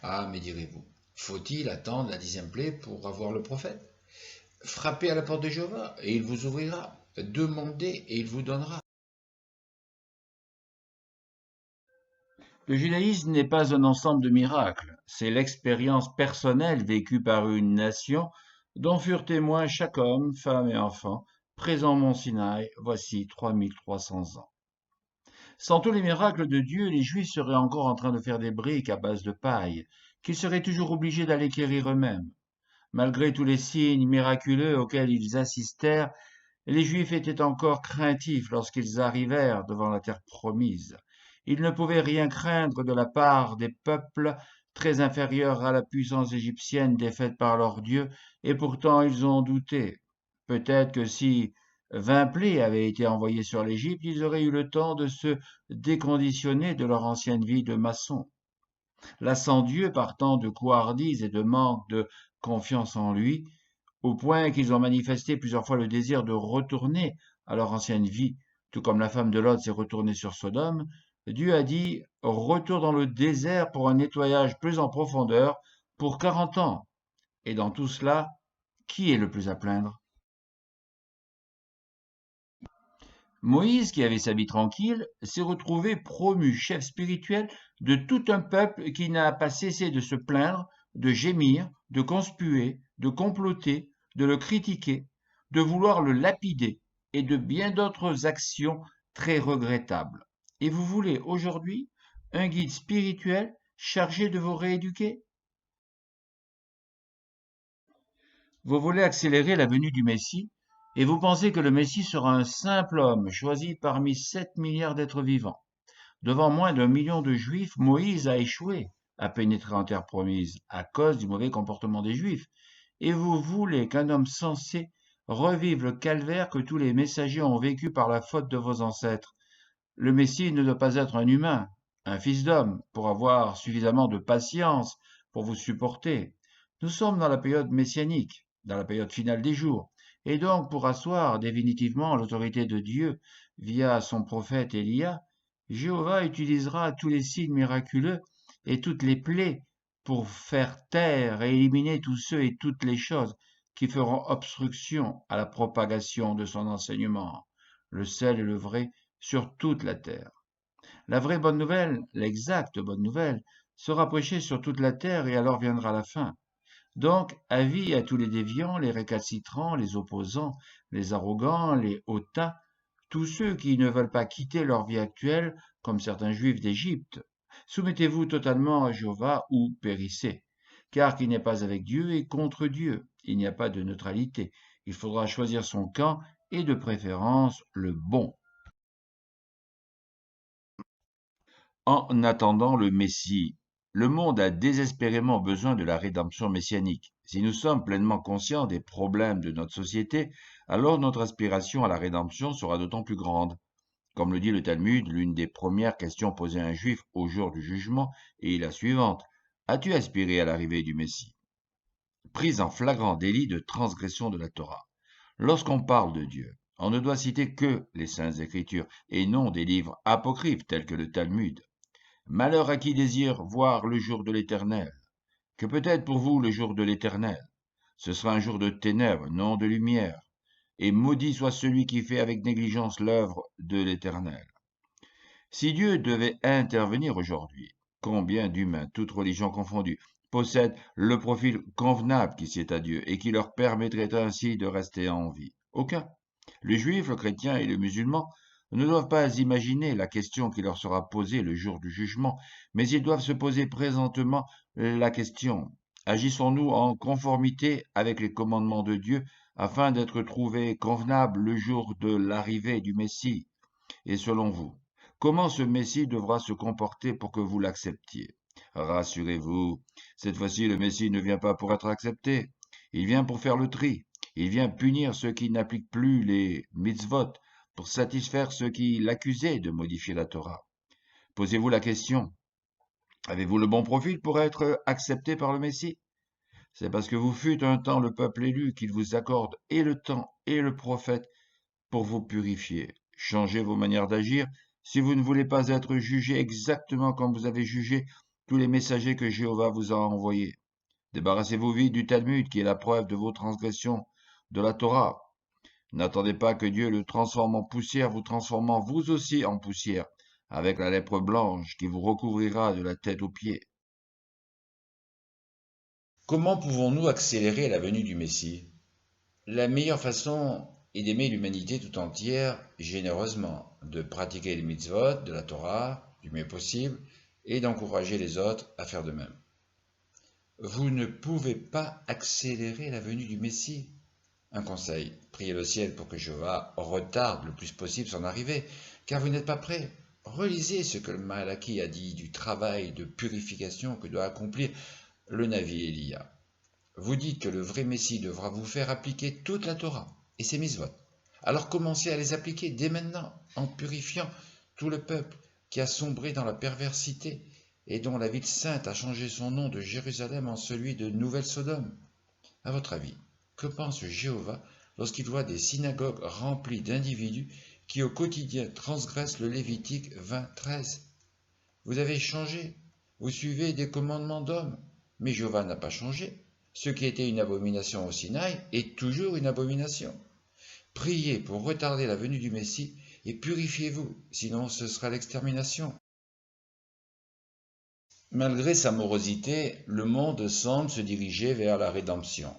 Ah, mais direz-vous, faut-il attendre la 10e plaie pour avoir le prophète? Frappez à la porte de Jéhovah et il vous ouvrira. Demandez et il vous donnera. Le judaïsme n'est pas un ensemble de miracles, c'est l'expérience personnelle vécue par une nation dont furent témoins chaque homme, femme et enfant, présent au mont Sinaï, voici 3300 ans. Sans tous les miracles de Dieu, les Juifs seraient encore en train de faire des briques à base de paille, qu'ils seraient toujours obligés d'aller quérir eux-mêmes. Malgré tous les signes miraculeux auxquels ils assistèrent, les Juifs étaient encore craintifs lorsqu'ils arrivèrent devant la terre promise. Ils ne pouvaient rien craindre de la part des peuples très inférieurs à la puissance égyptienne défaite par leur Dieu, et pourtant ils ont douté. Peut-être que si 20 plaies avaient été envoyées sur l'Égypte, ils auraient eu le temps de se déconditionner de leur ancienne vie de maçon. Lassant Dieu partant de couardise et de manque de confiance en lui, au point qu'ils ont manifesté plusieurs fois le désir de retourner à leur ancienne vie, tout comme la femme de Lot s'est retournée sur Sodome, Dieu a dit « Retourne dans le désert pour un nettoyage plus en profondeur pour 40 ans. » Et dans tout cela, qui est le plus à plaindre? Moïse, qui avait sa vie tranquille, s'est retrouvé promu chef spirituel de tout un peuple qui n'a pas cessé de se plaindre, de gémir, de conspuer, de comploter, de le critiquer, de vouloir le lapider et de bien d'autres actions très regrettables. Et vous voulez aujourd'hui un guide spirituel chargé de vous rééduquer? Vous voulez accélérer la venue du Messie et vous pensez que le Messie sera un simple homme choisi parmi 7 milliards d'êtres vivants. Devant moins d'1 million de Juifs, Moïse a échoué à pénétrer en terre promise à cause du mauvais comportement des Juifs. Et vous voulez qu'un homme sensé revive le calvaire que tous les messagers ont vécu par la faute de vos ancêtres. Le Messie ne doit pas être un humain, un fils d'homme, pour avoir suffisamment de patience pour vous supporter. Nous sommes dans la période messianique, dans la période finale des jours, et donc pour asseoir définitivement l'autorité de Dieu via son prophète Élia, Jéhovah utilisera tous les signes miraculeux et toutes les plaies pour faire taire et éliminer tous ceux et toutes les choses qui feront obstruction à la propagation de son enseignement, le seul et le vrai, sur toute la terre. La vraie bonne nouvelle, l'exacte bonne nouvelle, sera prêchée sur toute la terre et alors viendra la fin. Donc, avis à tous les déviants, les récalcitrants, les opposants, les arrogants, les hautains, tous ceux qui ne veulent pas quitter leur vie actuelle, comme certains juifs d'Égypte. Soumettez-vous totalement à Jéhovah ou périssez, car qui n'est pas avec Dieu est contre Dieu. Il n'y a pas de neutralité. Il faudra choisir son camp et de préférence le bon. En attendant le Messie, le monde a désespérément besoin de la rédemption messianique. Si nous sommes pleinement conscients des problèmes de notre société, alors notre aspiration à la rédemption sera d'autant plus grande. Comme le dit le Talmud, l'une des premières questions posées à un juif au jour du jugement est la suivante. As-tu aspiré à l'arrivée du Messie? Prise en flagrant délit de transgression de la Torah. Lorsqu'on parle de Dieu, on ne doit citer que les Saintes Écritures et non des livres apocryphes tels que le Talmud. Malheur à qui désire voir le jour de l'Éternel. Que peut être pour vous le jour de l'Éternel? Ce sera un jour de ténèbres, non de lumière. Et maudit soit celui qui fait avec négligence l'œuvre de l'Éternel. Si Dieu devait intervenir aujourd'hui, combien d'humains, toutes religions confondues, possèdent le profil convenable qui sied à Dieu et qui leur permettrait ainsi de rester en vie? Aucun. Le juif, le chrétien et le musulman ne doivent pas imaginer la question qui leur sera posée le jour du jugement, mais ils doivent se poser présentement la question: agissons-nous en conformité avec les commandements de Dieu afin d'être trouvés convenables le jour de l'arrivée du Messie? Et selon vous, comment ce Messie devra se comporter pour que vous l'acceptiez? Rassurez-vous, cette fois-ci, le Messie ne vient pas pour être accepté. Il vient pour faire le tri. Il vient punir ceux qui n'appliquent plus les mitzvot pour satisfaire ceux qui l'accusaient de modifier la Torah. Posez-vous la question, avez-vous le bon profil pour être accepté par le Messie? C'est parce que vous fûtes un temps le peuple élu qu'il vous accorde et le temps et le prophète pour vous purifier. Changez vos manières d'agir si vous ne voulez pas être jugé exactement comme vous avez jugé tous les messagers que Jéhovah vous a envoyés. Débarrassez-vous vite du Talmud qui est la preuve de vos transgressions de la Torah. N'attendez pas que Dieu le transforme en poussière, vous transformant vous aussi en poussière, avec la lèpre blanche qui vous recouvrira de la tête aux pieds. Comment pouvons-nous accélérer la venue du Messie? La meilleure façon est d'aimer l'humanité tout entière généreusement, de pratiquer les mitzvot de la Torah du mieux possible et d'encourager les autres à faire de même. Vous ne pouvez pas accélérer la venue du Messie. Un conseil, priez le ciel pour que Jéhovah retarde le plus possible son arrivée, car vous n'êtes pas prêt. Relisez ce que le Malaki a dit du travail de purification que doit accomplir le Navi Élia. Vous dites que le vrai Messie devra vous faire appliquer toute la Torah et ses mitzvot. Alors commencez à les appliquer dès maintenant, en purifiant tout le peuple qui a sombré dans la perversité et dont la ville sainte a changé son nom de Jérusalem en celui de Nouvelle-Sodome. À votre avis, que pense Jéhovah lorsqu'il voit des synagogues remplies d'individus qui au quotidien transgressent le Lévitique 20:13? Vous avez changé, vous suivez des commandements d'hommes, mais Jéhovah n'a pas changé. Ce qui était une abomination au Sinaï est toujours une abomination. Priez pour retarder la venue du Messie et purifiez-vous, sinon ce sera l'extermination. Malgré sa morosité, le monde semble se diriger vers la rédemption.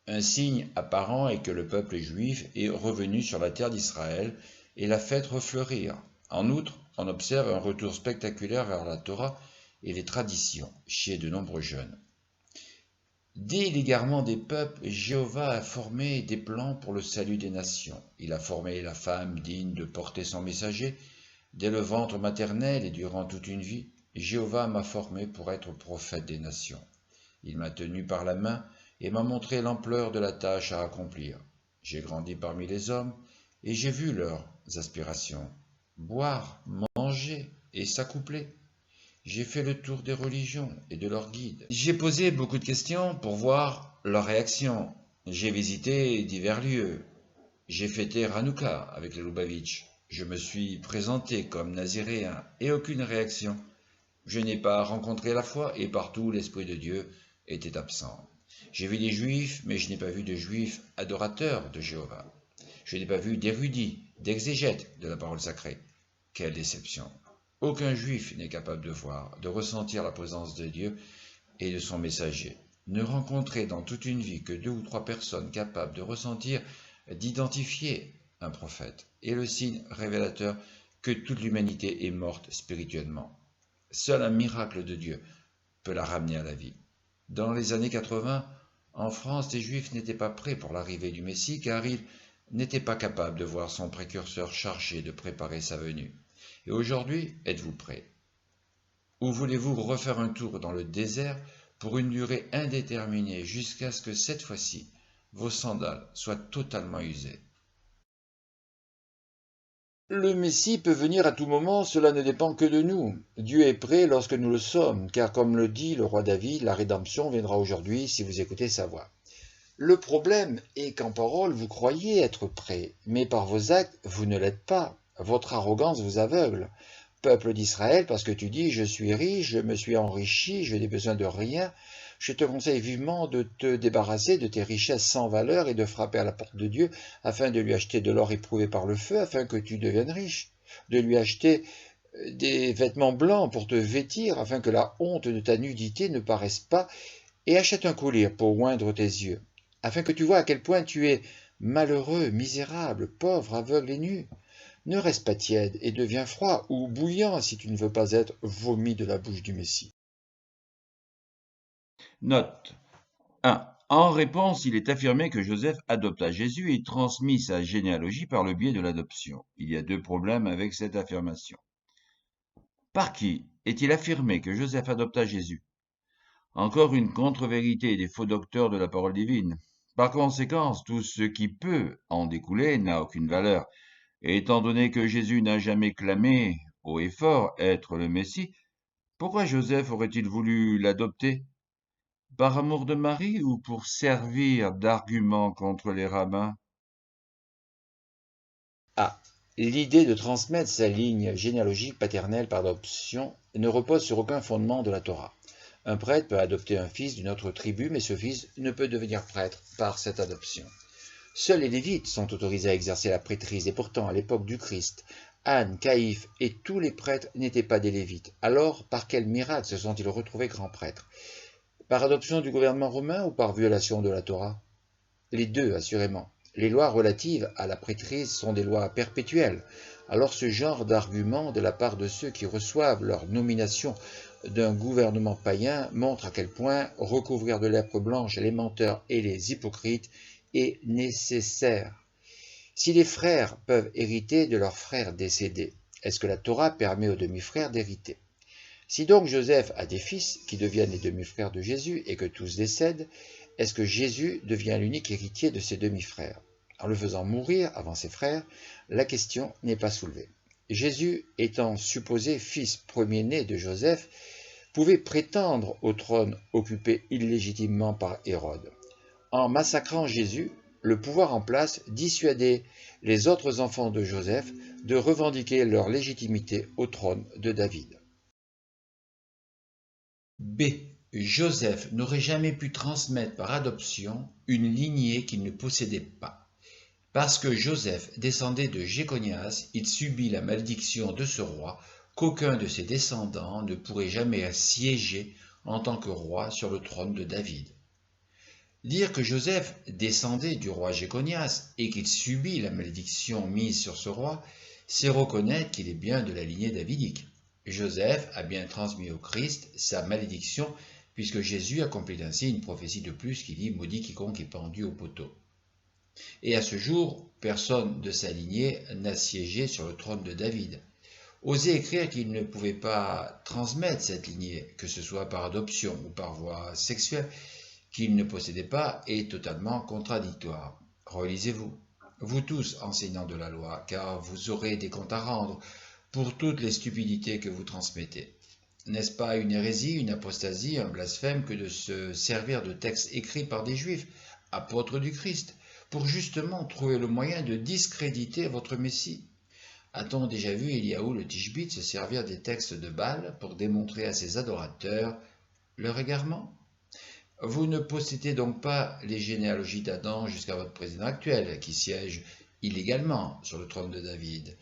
Un signe apparent est que le peuple juif est revenu sur la terre d'Israël et l'a fait refleurir. En outre, on observe un retour spectaculaire vers la Torah et les traditions chez de nombreux jeunes. Dès l'égarement des peuples, Jéhovah a formé des plans pour le salut des nations. Il a formé la femme digne de porter son messager. Dès le ventre maternel et durant toute une vie, Jéhovah m'a formé pour être prophète des nations. Il m'a tenu par la main et m'a montré l'ampleur de la tâche à accomplir. J'ai grandi parmi les hommes et j'ai vu leurs aspirations. Boire, manger et s'accoupler. J'ai fait le tour des religions et de leurs guides. J'ai posé beaucoup de questions pour voir leurs réactions. J'ai visité divers lieux. J'ai fêté Hanouka avec les Lubavitch. Je me suis présenté comme naziréen et aucune réaction. Je n'ai pas rencontré la foi et partout l'Esprit de Dieu était absent. J'ai vu des juifs, mais je n'ai pas vu de juifs adorateurs de Jéhovah. Je n'ai pas vu d'érudits, d'exégètes de la parole sacrée. Quelle déception! Aucun juif n'est capable de voir, de ressentir la présence de Dieu et de son messager. Ne rencontrer dans toute une vie que 2 ou 3 personnes capables de ressentir, d'identifier un prophète est le signe révélateur que toute l'humanité est morte spirituellement. Seul un miracle de Dieu peut la ramener à la vie. Dans les années 80, en France, les Juifs n'étaient pas prêts pour l'arrivée du Messie car ils n'étaient pas capables de voir son précurseur chargé de préparer sa venue. Et aujourd'hui, êtes-vous prêts? Ou voulez-vous refaire un tour dans le désert pour une durée indéterminée jusqu'à ce que cette fois-ci, vos sandales soient totalement usées? Le Messie peut venir à tout moment, cela ne dépend que de nous. Dieu est prêt lorsque nous le sommes, car comme le dit le roi David, la rédemption viendra aujourd'hui si vous écoutez sa voix. Le problème est qu'en parole, vous croyez être prêt, mais par vos actes, vous ne l'êtes pas. Votre arrogance vous aveugle. Peuple d'Israël, parce que tu dis « je suis riche, je me suis enrichi, je n'ai besoin de rien », je te conseille vivement de te débarrasser de tes richesses sans valeur et de frapper à la porte de Dieu afin de lui acheter de l'or éprouvé par le feu, afin que tu deviennes riche, de lui acheter des vêtements blancs pour te vêtir, afin que la honte de ta nudité ne paraisse pas, et achète un collier pour oindre tes yeux, afin que tu vois à quel point tu es malheureux, misérable, pauvre, aveugle et nu. Ne reste pas tiède et deviens froid ou bouillant si tu ne veux pas être vomi de la bouche du Messie. Note 1. En réponse, il est affirmé que Joseph adopta Jésus et transmit sa généalogie par le biais de l'adoption. Il y a deux problèmes avec cette affirmation. Par qui est-il affirmé que Joseph adopta Jésus? Encore une contre-vérité des faux docteurs de la parole divine. Par conséquent, tout ce qui peut en découler n'a aucune valeur. Et étant donné que Jésus n'a jamais clamé, haut et fort, être le Messie, pourquoi Joseph aurait-il voulu l'adopter? Par amour de Marie ou pour servir d'argument contre les rabbins? A. L'idée de transmettre sa ligne généalogique paternelle par adoption ne repose sur aucun fondement de la Torah. Un prêtre peut adopter un fils d'une autre tribu, mais ce fils ne peut devenir prêtre par cette adoption. Seuls les Lévites sont autorisés à exercer la prêtrise, et pourtant, à l'époque du Christ, Anne, Caïphe et tous les prêtres n'étaient pas des Lévites. Alors, par quel miracle se sont-ils retrouvés grands prêtres? Par adoption du gouvernement romain ou par violation de la Torah? Les deux, assurément. Les lois relatives à la prêtrise sont des lois perpétuelles. Alors ce genre d'argument de la part de ceux qui reçoivent leur nomination d'un gouvernement païen montre à quel point recouvrir de lèpre blanche les menteurs et les hypocrites est nécessaire. Si les frères peuvent hériter de leurs frères décédés, est-ce que la Torah permet aux demi-frères d'hériter? Si donc Joseph a des fils qui deviennent les demi-frères de Jésus et que tous décèdent, est-ce que Jésus devient l'unique héritier de ses demi-frères? En le faisant mourir avant ses frères, la question n'est pas soulevée. Jésus, étant supposé fils premier-né de Joseph, pouvait prétendre au trône occupé illégitimement par Hérode. En massacrant Jésus, le pouvoir en place dissuadait les autres enfants de Joseph de revendiquer leur légitimité au trône de David. B. Joseph n'aurait jamais pu transmettre par adoption une lignée qu'il ne possédait pas. Parce que Joseph descendait de Jéconias, il subit la malédiction de ce roi qu'aucun de ses descendants ne pourrait jamais siéger en tant que roi sur le trône de David. Dire que Joseph descendait du roi Jéconias et qu'il subit la malédiction mise sur ce roi, c'est reconnaître qu'il est bien de la lignée davidique. Joseph a bien transmis au Christ sa malédiction, puisque Jésus accomplit ainsi une prophétie de plus qui dit « Maudit quiconque est pendu au poteau ». Et à ce jour, personne de sa lignée n'a siégé sur le trône de David. Oser écrire qu'il ne pouvait pas transmettre cette lignée, que ce soit par adoption ou par voie sexuelle, qu'il ne possédait pas, est totalement contradictoire. Relisez-vous, vous tous enseignants de la loi, car vous aurez des comptes à rendre pour toutes les stupidités que vous transmettez. N'est-ce pas une hérésie, une apostasie, un blasphème que de se servir de textes écrits par des juifs, apôtres du Christ, pour justement trouver le moyen de discréditer votre Messie? A-t-on déjà vu Eliaou le Tishbite se servir des textes de Baal pour démontrer à ses adorateurs leur égarement? Vous ne possédez donc pas les généalogies d'Adam jusqu'à votre président actuel, qui siège illégalement sur le trône de David.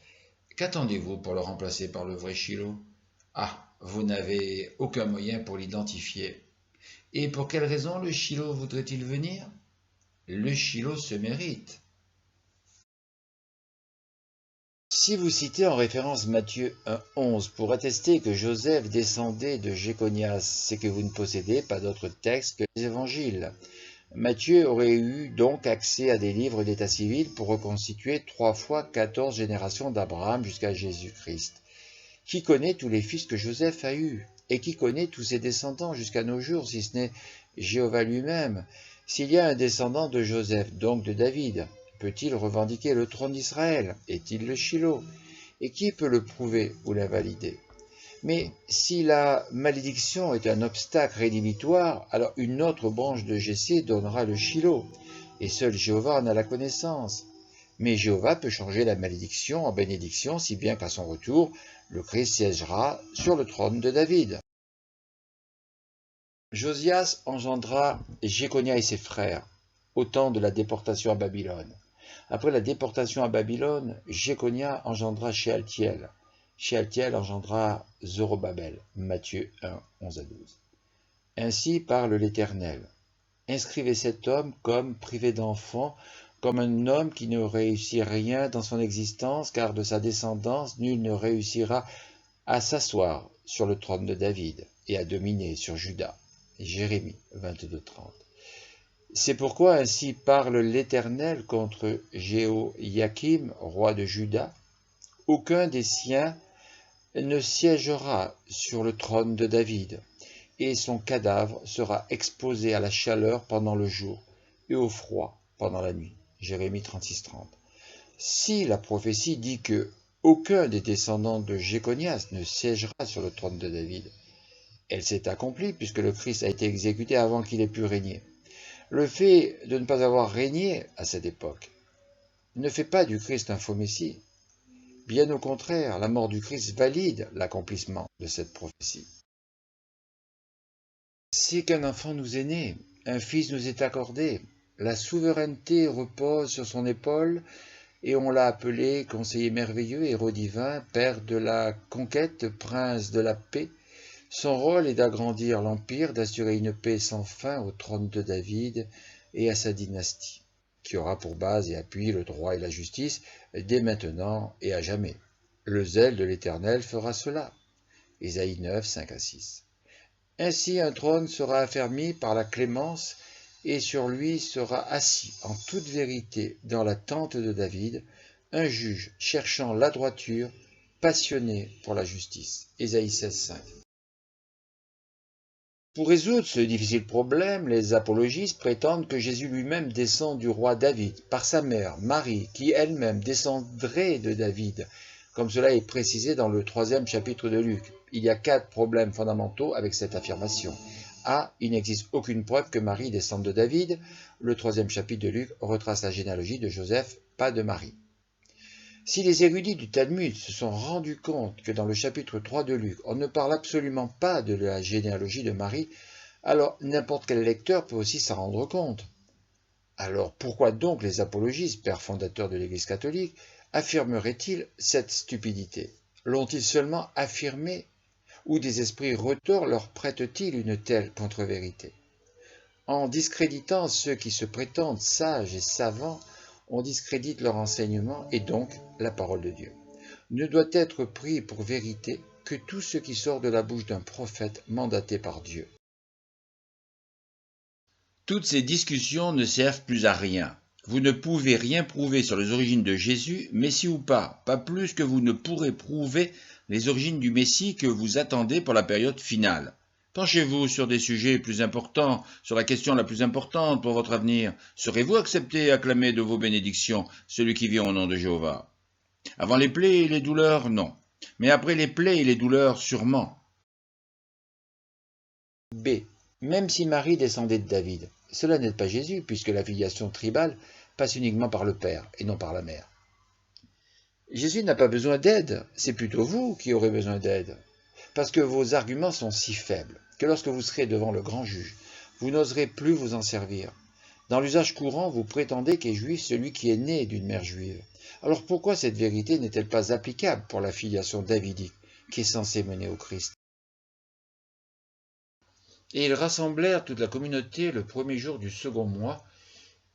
Qu'attendez-vous pour le remplacer par le vrai Shiloh? Ah, vous n'avez aucun moyen pour l'identifier. Et pour quelle raison le Shiloh voudrait-il venir? Le Shiloh se mérite. Si vous citez en référence Matthieu 1,11 pour attester que Joseph descendait de Jéconias, c'est que vous ne possédez pas d'autres textes que les évangiles. Matthieu aurait eu donc accès à des livres d'état civil pour reconstituer 3 fois 14 générations d'Abraham jusqu'à Jésus-Christ. Qui connaît tous les fils que Joseph a eus? Et qui connaît tous ses descendants jusqu'à nos jours, si ce n'est Jéhovah lui-même? S'il y a un descendant de Joseph, donc de David, peut-il revendiquer le trône d'Israël? Est-il le Shiloh? Et qui peut le prouver ou l'invalider? Mais si la malédiction est un obstacle rédhibitoire, alors une autre branche de Jessé donnera le Shiloh, et seul Jéhovah en a la connaissance. Mais Jéhovah peut changer la malédiction en bénédiction, si bien qu'à son retour, le Christ siégera sur le trône de David. Josias engendra Jéconia et ses frères, au temps de la déportation à Babylone. Après la déportation à Babylone, Jéconia engendra Shealtiel. Shealtiel engendra Zorobabel. Matthieu 1, 11 à 12. Ainsi parle l'Éternel. Inscrivez cet homme comme privé d'enfant, comme un homme qui ne réussit rien dans son existence, car de sa descendance, nul ne réussira à s'asseoir sur le trône de David et à dominer sur Juda. Jérémie 22, 30. C'est pourquoi ainsi parle l'Éternel contre Jéhoïakim, roi de Juda. Aucun des siens ne siégera sur le trône de David, et son cadavre sera exposé à la chaleur pendant le jour et au froid pendant la nuit. Jérémie 36:30. Si la prophétie dit que aucun des descendants de Jéconias ne siégera sur le trône de David, elle s'est accomplie puisque le Christ a été exécuté avant qu'il ait pu régner. Le fait de ne pas avoir régné à cette époque ne fait pas du Christ un faux messie. Bien au contraire, la mort du Christ valide l'accomplissement de cette prophétie. C'est qu'un enfant nous est né, un fils nous est accordé, la souveraineté repose sur son épaule, et on l'a appelé conseiller merveilleux, héros divin, père de la conquête, prince de la paix. Son rôle est d'agrandir l'empire, d'assurer une paix sans fin au trône de David et à sa dynastie, qui aura pour base et appui le droit et la justice dès maintenant et à jamais. Le zèle de l'Éternel fera cela. Ésaïe 9, 5-6. Ainsi un trône sera affermi par la clémence, et sur lui sera assis en toute vérité dans la tente de David, un juge cherchant la droiture, passionné pour la justice. Ésaïe 16, 5. Pour résoudre ce difficile problème, les apologistes prétendent que Jésus lui-même descend du roi David, par sa mère, Marie, qui elle-même descendrait de David, comme cela est précisé dans le 3e chapitre de Luc. Il y a 4 problèmes fondamentaux avec cette affirmation. A. Il n'existe aucune preuve que Marie descende de David. Le 3e chapitre de Luc retrace la généalogie de Joseph, pas de Marie. Si les érudits du Talmud se sont rendus compte que dans le chapitre 3 de Luc, on ne parle absolument pas de la généalogie de Marie, alors n'importe quel lecteur peut aussi s'en rendre compte. Alors pourquoi donc les apologistes, pères fondateurs de l'Église catholique, affirmeraient-ils cette stupidité? L'ont-ils seulement affirmé? Ou des esprits retors leur prêtent-ils une telle contre-vérité? En discréditant ceux qui se prétendent sages et savants, on discrédite leur enseignement et donc la parole de Dieu. Ne doit être pris pour vérité que tout ce qui sort de la bouche d'un prophète mandaté par Dieu. Toutes ces discussions ne servent plus à rien. Vous ne pouvez rien prouver sur les origines de Jésus, Messie ou pas plus que vous ne pourrez prouver les origines du Messie que vous attendez pour la période finale. Penchez-vous sur des sujets plus importants, sur la question la plus importante pour votre avenir. Serez-vous accepté et acclamé de vos bénédictions, celui qui vient au nom de Jéhovah? Avant les plaies et les douleurs, non. Mais après les plaies et les douleurs, sûrement. B. Même si Marie descendait de David, cela n'aide pas Jésus, puisque la filiation tribale passe uniquement par le Père et non par la mère. Jésus n'a pas besoin d'aide, c'est plutôt vous qui aurez besoin d'aide, parce que vos arguments sont si faibles que lorsque vous serez devant le grand juge, vous n'oserez plus vous en servir. Dans l'usage courant, vous prétendez qu'est juif celui qui est né d'une mère juive. Alors pourquoi cette vérité n'est-elle pas applicable pour la filiation davidique qui est censée mener au Christ? Et ils rassemblèrent toute la communauté le premier jour du second mois.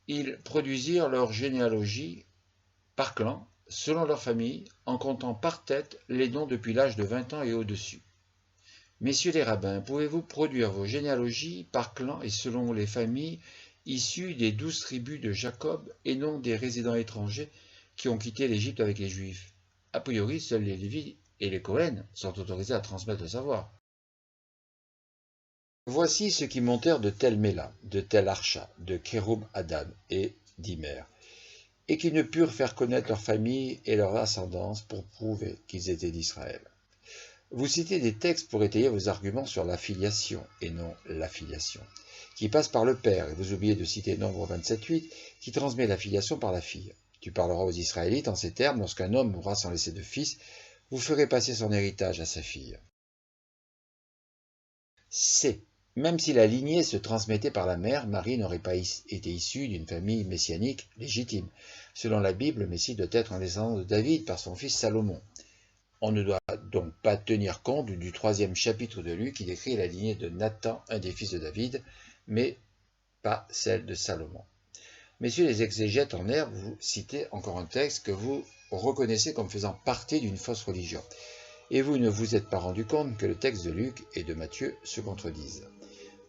Ils produisirent leur généalogie par clan, selon leur famille, en comptant par tête les noms depuis l'âge de 20 ans et au-dessus. Messieurs les rabbins, pouvez-vous produire vos généalogies par clan et selon les familles issues des 12 tribus de Jacob et non des résidents étrangers qui ont quitté l'Égypte avec les Juifs? A priori, seuls les Lévites et les Cohen sont autorisés à transmettre le savoir. Voici ceux qui montèrent de Tel Méla, de Tel Archa, de Kéroub Adam et d'Imer, et qui ne purent faire connaître leur famille et leur ascendance pour prouver qu'ils étaient d'Israël. Vous citez des textes pour étayer vos arguments sur l'affiliation et non l'affiliation, qui passe par le père, et vous oubliez de citer Nombre 27:8, qui transmet l'affiliation par la fille. Tu parleras aux Israélites en ces termes, lorsqu'un homme mourra sans laisser de fils, vous ferez passer son héritage à sa fille. C. Même si la lignée se transmettait par la mère, Marie n'aurait pas été issue d'une famille messianique légitime. Selon la Bible, le Messie doit être un descendant de David par son fils Salomon. On ne doit donc pas tenir compte du 3e chapitre de Luc qui décrit la lignée de Nathan, un des fils de David, mais pas celle de Salomon. Messieurs les exégètes en herbe, vous citez encore un texte que vous reconnaissez comme faisant partie d'une fausse religion. Et vous ne vous êtes pas rendu compte que le texte de Luc et de Matthieu se contredisent.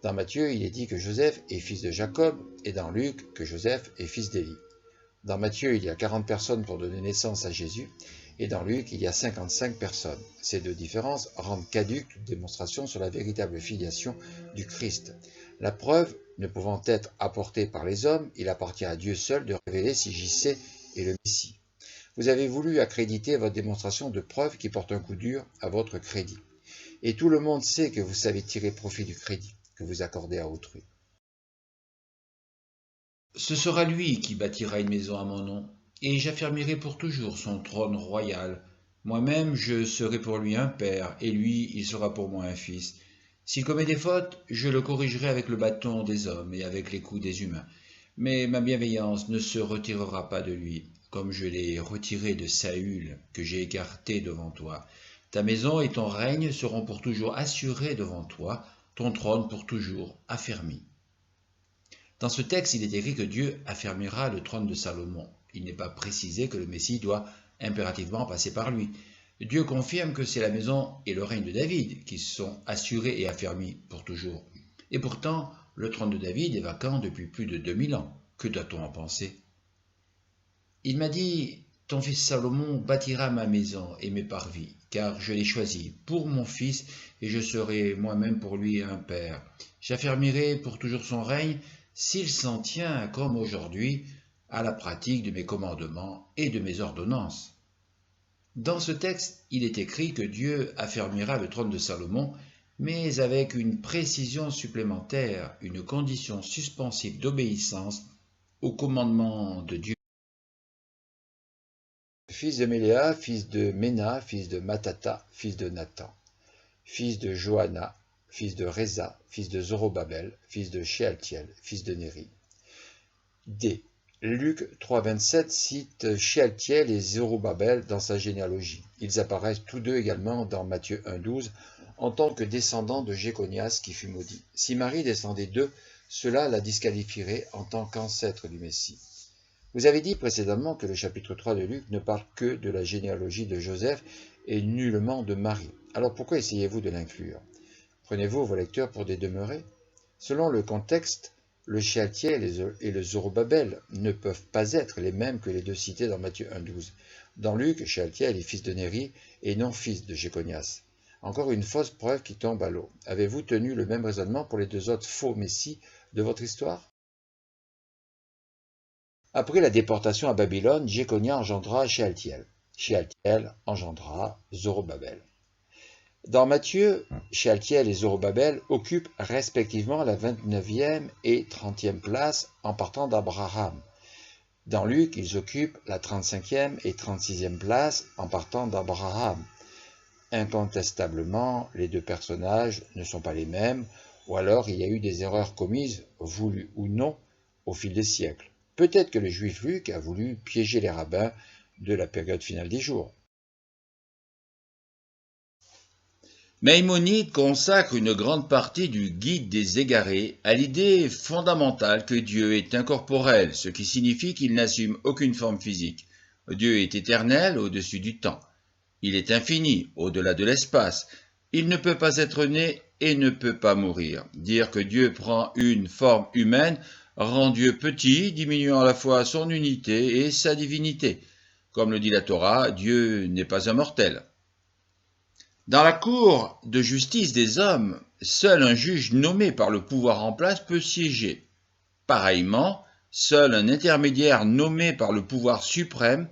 Dans Matthieu, il est dit que Joseph est fils de Jacob, et dans Luc, que Joseph est fils d'Élie. Dans Matthieu, il y a 40 personnes pour donner naissance à Jésus, et dans Luc, il y a 55 personnes. Ces deux différences rendent caduque toute démonstration sur la véritable filiation du Christ. La preuve ne pouvant être apportée par les hommes, il appartient à Dieu seul de révéler si J.C. est le Messie. Vous avez voulu accréditer votre démonstration de preuve qui porte un coup dur à votre crédit. Et tout le monde sait que vous savez tirer profit du crédit que vous accordez à autrui. Ce sera lui qui bâtira une maison à mon nom, et j'affermirai pour toujours son trône royal. Moi-même, je serai pour lui un père, et lui, il sera pour moi un fils. S'il commet des fautes, je le corrigerai avec le bâton des hommes et avec les coups des humains. Mais ma bienveillance ne se retirera pas de lui, comme je l'ai retiré de Saül, que j'ai écarté devant toi. Ta maison et ton règne seront pour toujours assurés devant toi, ton trône pour toujours affermi. Dans ce texte, il est écrit que Dieu affermira le trône de Salomon. Il n'est pas précisé que le Messie doit impérativement passer par lui. Dieu confirme que c'est la maison et le règne de David qui sont assurés et affermis pour toujours. Et pourtant, le trône de David est vacant depuis plus de 2000 ans. Que doit-on en penser? Il m'a dit, ton fils Salomon bâtira ma maison et mes parvis, car je l'ai choisi pour mon fils et je serai moi-même pour lui un père. J'affermirai pour toujours son règne s'il s'en tient, comme aujourd'hui, à la pratique de mes commandements et de mes ordonnances. Dans ce texte, il est écrit que Dieu affermira le trône de Salomon, mais avec une précision supplémentaire, une condition suspensive d'obéissance au commandement de Dieu. Fils de Méléa, fils de Ména, fils de Matata, fils de Nathan, fils de Johanna, fils de Réza, fils de Zorobabel, fils de Shealtiel, fils de Néri. D. Luc 3,27 cite Shealtiel et Zorobabel dans sa généalogie. Ils apparaissent tous deux également dans Matthieu 1,12 en tant que descendants de Jéconias qui fut maudit. Si Marie descendait d'eux, cela la disqualifierait en tant qu'ancêtre du Messie. Vous avez dit précédemment que le chapitre 3 de Luc ne parle que de la généalogie de Joseph et nullement de Marie. Alors pourquoi essayez-vous de l'inclure? Prenez-vous vos lecteurs pour des demeurés? Selon le contexte, le Shealtiel et le Zorobabel ne peuvent pas être les mêmes que les deux cités dans Matthieu 1,12. Dans Luc, Shealtiel est fils de Néri et non fils de Jéconias. Encore une fausse preuve qui tombe à l'eau. Avez-vous tenu le même raisonnement pour les deux autres faux messies de votre histoire? Après la déportation à Babylone, Jéconia engendra Shealtiel. Shealtiel engendra Zorobabel. Dans Matthieu, Shealtiel et Zorobabel occupent respectivement la 29e et 30e place en partant d'Abraham. Dans Luc, ils occupent la 35e et 36e place en partant d'Abraham. Incontestablement, les deux personnages ne sont pas les mêmes, ou alors il y a eu des erreurs commises, voulues ou non, au fil des siècles. Peut-être que le juif Luc a voulu piéger les rabbins de la période finale des jours. Maïmonide consacre une grande partie du Guide des égarés à l'idée fondamentale que Dieu est incorporel, ce qui signifie qu'il n'assume aucune forme physique. Dieu est éternel au-dessus du temps. Il est infini, au-delà de l'espace. Il ne peut pas être né et ne peut pas mourir. Dire que Dieu prend une forme humaine rend Dieu petit, diminuant à la fois son unité et sa divinité. Comme le dit la Torah, Dieu n'est pas un mortel. Dans la cour de justice des hommes, seul un juge nommé par le pouvoir en place peut siéger. Pareillement, seul un intermédiaire nommé par le pouvoir suprême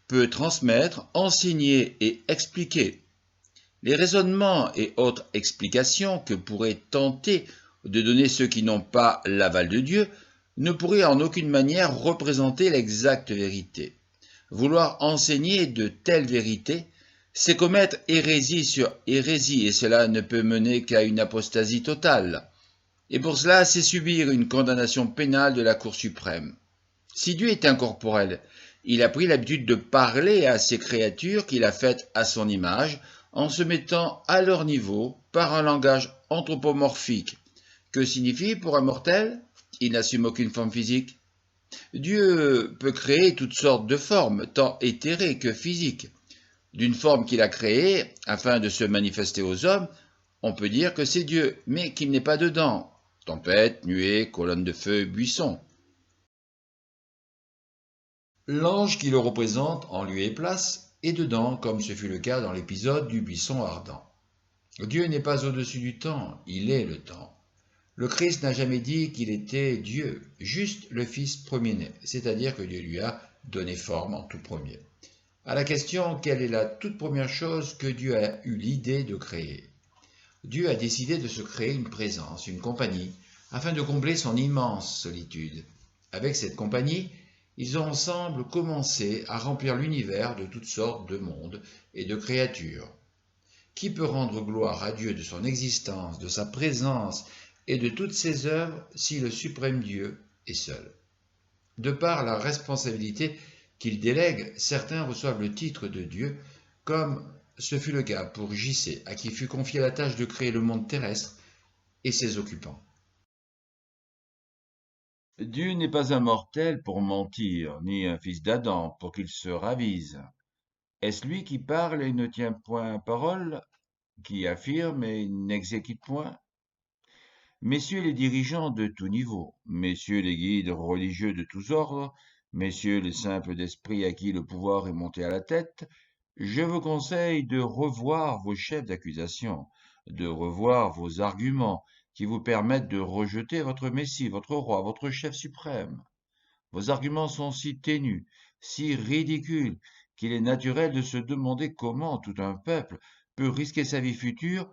peut transmettre, enseigner et expliquer. Les raisonnements et autres explications que pourraient tenter de donner ceux qui n'ont pas l'aval de Dieu ne pourraient en aucune manière représenter l'exacte vérité. Vouloir enseigner de telles vérités, c'est commettre hérésie sur hérésie, et cela ne peut mener qu'à une apostasie totale. Et pour cela, c'est subir une condamnation pénale de la Cour suprême. Si Dieu est incorporel, il a pris l'habitude de parler à ces créatures qu'il a faites à son image, en se mettant à leur niveau par un langage anthropomorphique. Que signifie pour un mortel? Il n'assume aucune forme physique. Dieu peut créer toutes sortes de formes, tant éthérées que physiques. D'une forme qu'il a créée, afin de se manifester aux hommes, on peut dire que c'est Dieu, mais qu'il n'est pas dedans. tempête, nuée, colonne de feu, buisson. L'ange qui le représente en lieu et place est dedans, comme ce fut le cas dans l'épisode du buisson ardent. Dieu n'est pas au-dessus du temps, il est le temps. Le Christ n'a jamais dit qu'il était Dieu, juste le Fils premier-né, c'est-à-dire que Dieu lui a donné forme en tout premier. À la question « Quelle est la toute première chose que Dieu a eu l'idée de créer ?» Dieu a décidé de se créer une présence, une compagnie, afin de combler son immense solitude. Avec cette compagnie, ils ont ensemble commencé à remplir l'univers de toutes sortes de mondes et de créatures. Qui peut rendre gloire à Dieu de son existence, de sa présence et de toutes ses œuvres si le suprême Dieu est seul? De par la responsabilité qu'il délègue, certains reçoivent le titre de Dieu, comme ce fut le cas pour JC, à qui fut confiée la tâche de créer le monde terrestre et ses occupants. Dieu n'est pas un mortel pour mentir, ni un fils d'Adam pour qu'il se ravise. Est-ce lui qui parle et ne tient point parole, qui affirme et n'exécute point? Messieurs les dirigeants de tout niveau, messieurs les guides religieux de tous ordres, messieurs les simples d'esprit à qui le pouvoir est monté à la tête, je vous conseille de revoir vos chefs d'accusation, de revoir vos arguments qui vous permettent de rejeter votre Messie, votre roi, votre chef suprême. Vos arguments sont si ténus, si ridicules, qu'il est naturel de se demander comment tout un peuple peut risquer sa vie future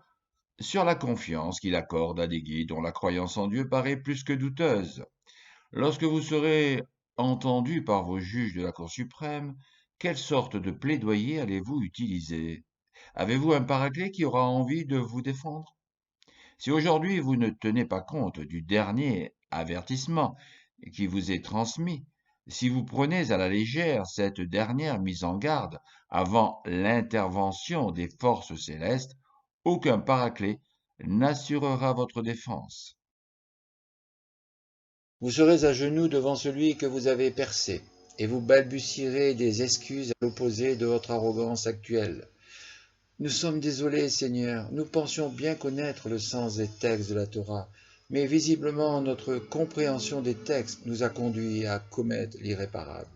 sur la confiance qu'il accorde à des guides dont la croyance en Dieu paraît plus que douteuse. Lorsque vous serez entendu par vos juges de la Cour suprême, quelle sorte de plaidoyer allez-vous utiliser? Avez-vous un paraclet qui aura envie de vous défendre? Si aujourd'hui vous ne tenez pas compte du dernier avertissement qui vous est transmis, si vous prenez à la légère cette dernière mise en garde avant l'intervention des forces célestes, aucun paraclet n'assurera votre défense. Vous serez à genoux devant celui que vous avez percé, et vous balbutierez des excuses à l'opposé de votre arrogance actuelle. Nous sommes désolés, Seigneur, nous pensions bien connaître le sens des textes de la Torah, mais visiblement notre compréhension des textes nous a conduits à commettre l'irréparable.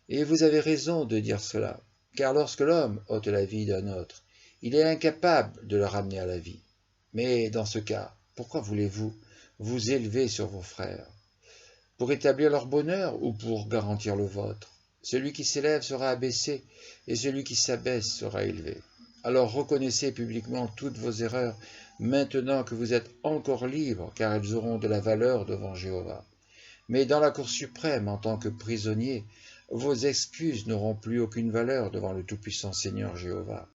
Et vous avez raison de dire cela, car lorsque l'homme ôte la vie d'un autre, il est incapable de le ramener à la vie. Mais dans ce cas, pourquoi voulez-vous vous élever sur vos frères? Pour établir leur bonheur ou pour garantir le vôtre? Celui qui s'élève sera abaissé, et celui qui s'abaisse sera élevé. Alors reconnaissez publiquement toutes vos erreurs, maintenant que vous êtes encore libres, car elles auront de la valeur devant Jéhovah. Mais dans la Cour suprême, en tant que prisonniers, vos excuses n'auront plus aucune valeur devant le tout-puissant Seigneur Jéhovah.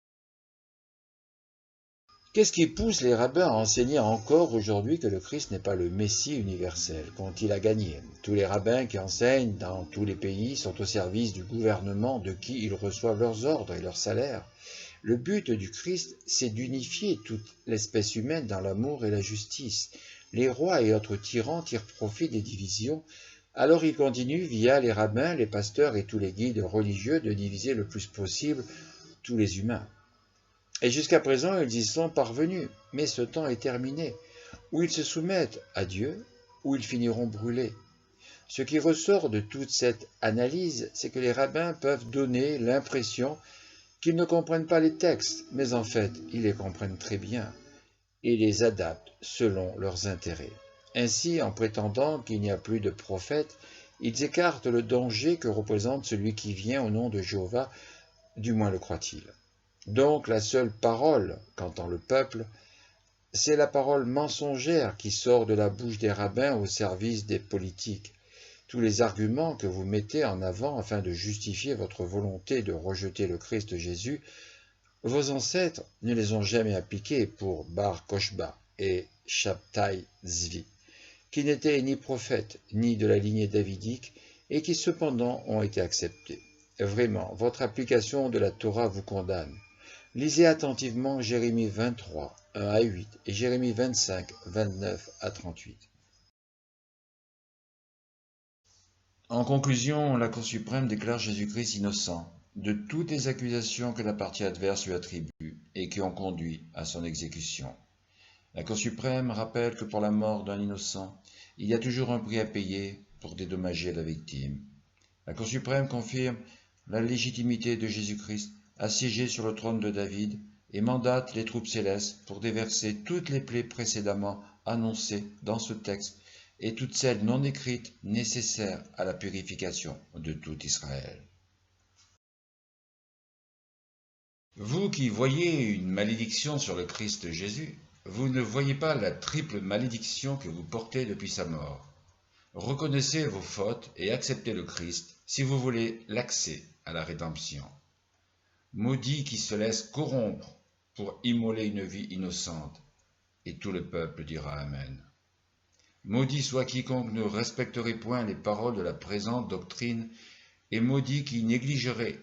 Qu'est-ce qui pousse les rabbins à enseigner encore aujourd'hui que le Christ n'est pas le Messie universel, qu'ont-ils à gagner? Tous les rabbins qui enseignent dans tous les pays sont au service du gouvernement de qui ils reçoivent leurs ordres et leurs salaires. Le but du Christ, c'est d'unifier toute l'espèce humaine dans l'amour et la justice. Les rois et autres tyrans tirent profit des divisions, alors ils continuent via les rabbins, les pasteurs et tous les guides religieux de diviser le plus possible tous les humains. Et jusqu'à présent, ils y sont parvenus, mais ce temps est terminé, où ils se soumettent à Dieu, où ils finiront brûlés. Ce qui ressort de toute cette analyse, c'est que les rabbins peuvent donner l'impression qu'ils ne comprennent pas les textes, mais en fait, ils les comprennent très bien et les adaptent selon leurs intérêts. Ainsi, en prétendant qu'il n'y a plus de prophète, ils écartent le danger que représente celui qui vient au nom de Jéhovah, du moins le croit-il. Donc la seule parole qu'entend le peuple, c'est la parole mensongère qui sort de la bouche des rabbins au service des politiques. Tous les arguments que vous mettez en avant afin de justifier votre volonté de rejeter le Christ Jésus, vos ancêtres ne les ont jamais appliqués pour Bar Kochba et Shabtai Zvi, qui n'étaient ni prophètes ni de la lignée davidique et qui cependant ont été acceptés. Vraiment, votre application de la Torah vous condamne. Lisez attentivement Jérémie 23, 1 à 8 et Jérémie 25, 29 à 38. En conclusion, la Cour suprême déclare Jésus-Christ innocent de toutes les accusations que la partie adverse lui attribue et qui ont conduit à son exécution. La Cour suprême rappelle que pour la mort d'un innocent, il y a toujours un prix à payer pour dédommager la victime. La Cour suprême confirme la légitimité de Jésus-Christ assiégé sur le trône de David et mandate les troupes célestes pour déverser toutes les plaies précédemment annoncées dans ce texte et toutes celles non écrites nécessaires à la purification de tout Israël. Vous qui voyez une malédiction sur le Christ Jésus, vous ne voyez pas la triple malédiction que vous portez depuis sa mort. Reconnaissez vos fautes et acceptez le Christ si vous voulez l'accès à la rédemption. Maudit qui se laisse corrompre pour immoler une vie innocente, et tout le peuple dira Amen. Maudit soit quiconque ne respecterait point les paroles de la présente doctrine, et maudit qui négligerait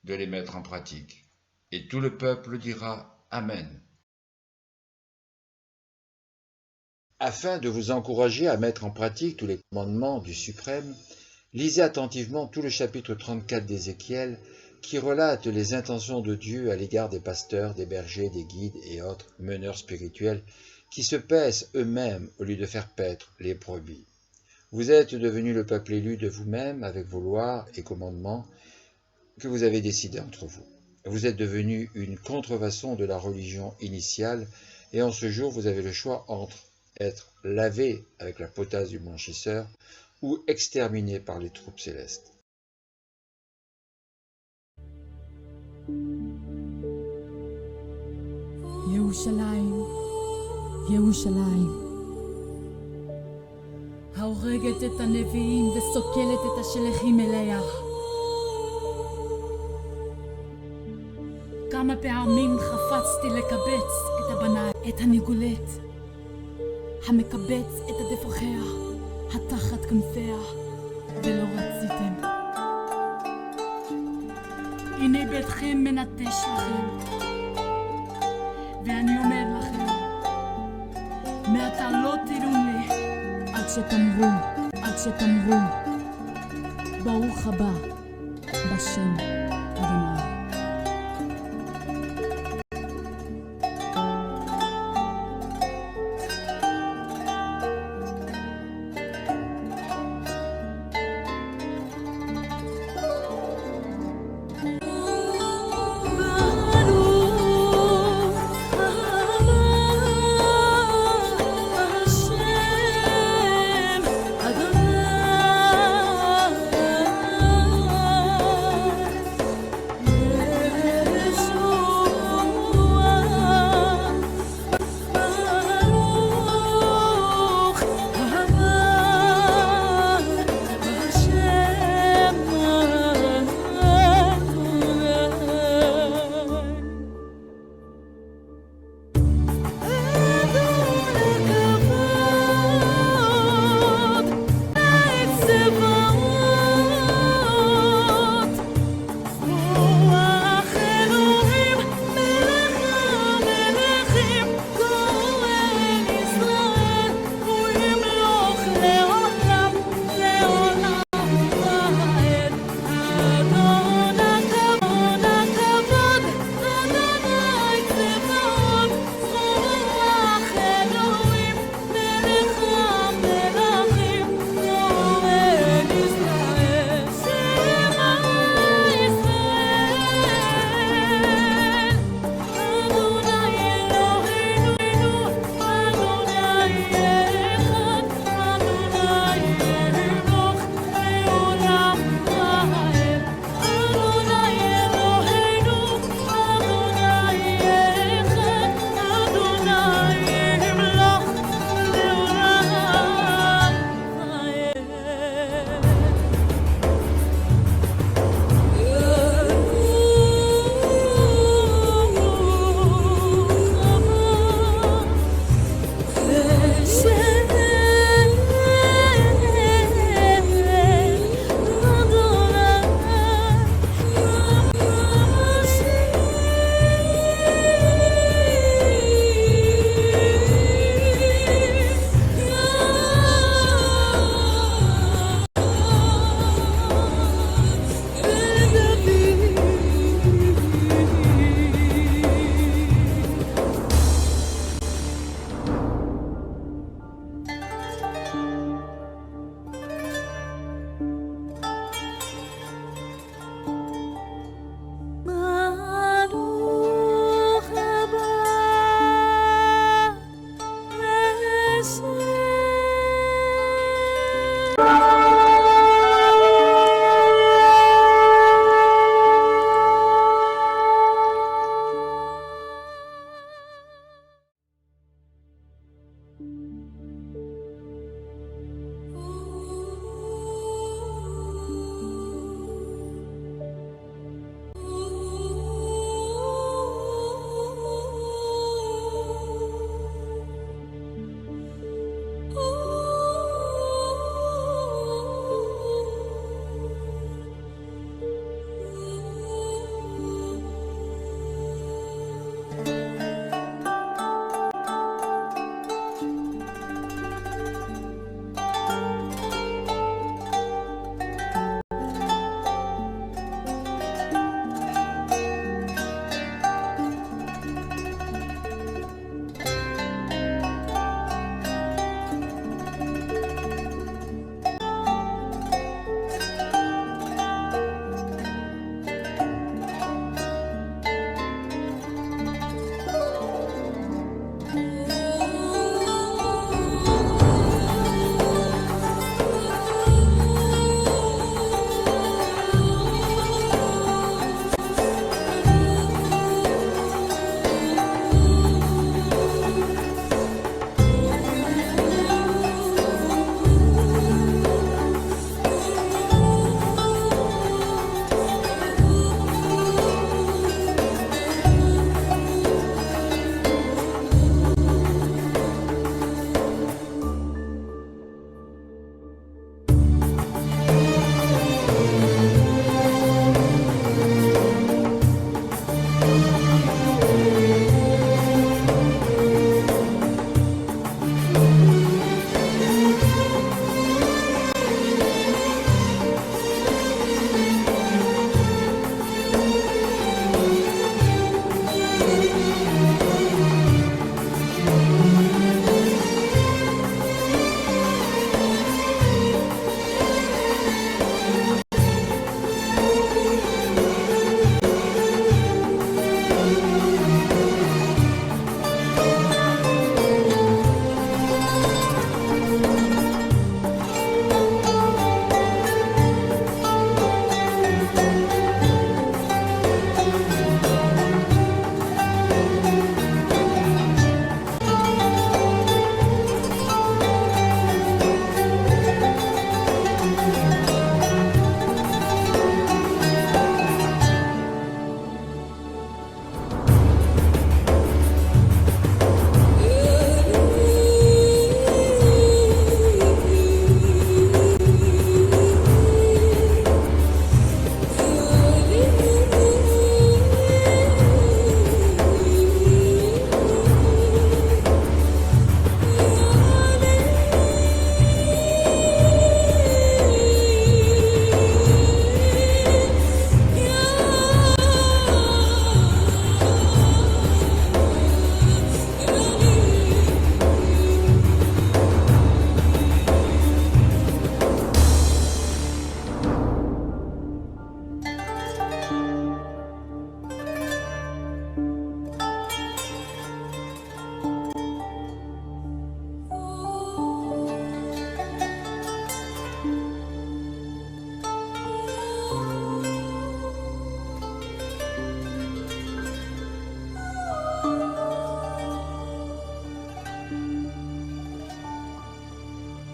de les mettre en pratique, et tout le peuple dira Amen. Afin de vous encourager à mettre en pratique tous les commandements du Suprême, lisez attentivement tout le chapitre 34 d'Ézéchiel qui relate les intentions de Dieu à l'égard des pasteurs, des bergers, des guides et autres meneurs spirituels qui se paissent eux-mêmes au lieu de faire paître les brebis. Vous êtes devenus le peuple élu de vous-même avec vos lois et commandements que vous avez décidés entre vous. Vous êtes devenus une contrefaçon de la religion initiale et en ce jour vous avez le choix entre être lavé avec la potasse du blanchisseur ou exterminé par les troupes célestes. ירושלים, ירושלים, ההורגת את הנביאים וסוקלת את השלחים אליה. כמה פעמים חפצתי לקבץ את הבנה, את הניגולת, המקבץ את הדפוחיה, התחת כנפיה, ולא רציתם. הנה ביתכם מנטש לכם, ואני אומר לכם, מעתה לא תראו לי עד שתאמרו, ברוך הבא בשם אדוני.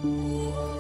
Ooh.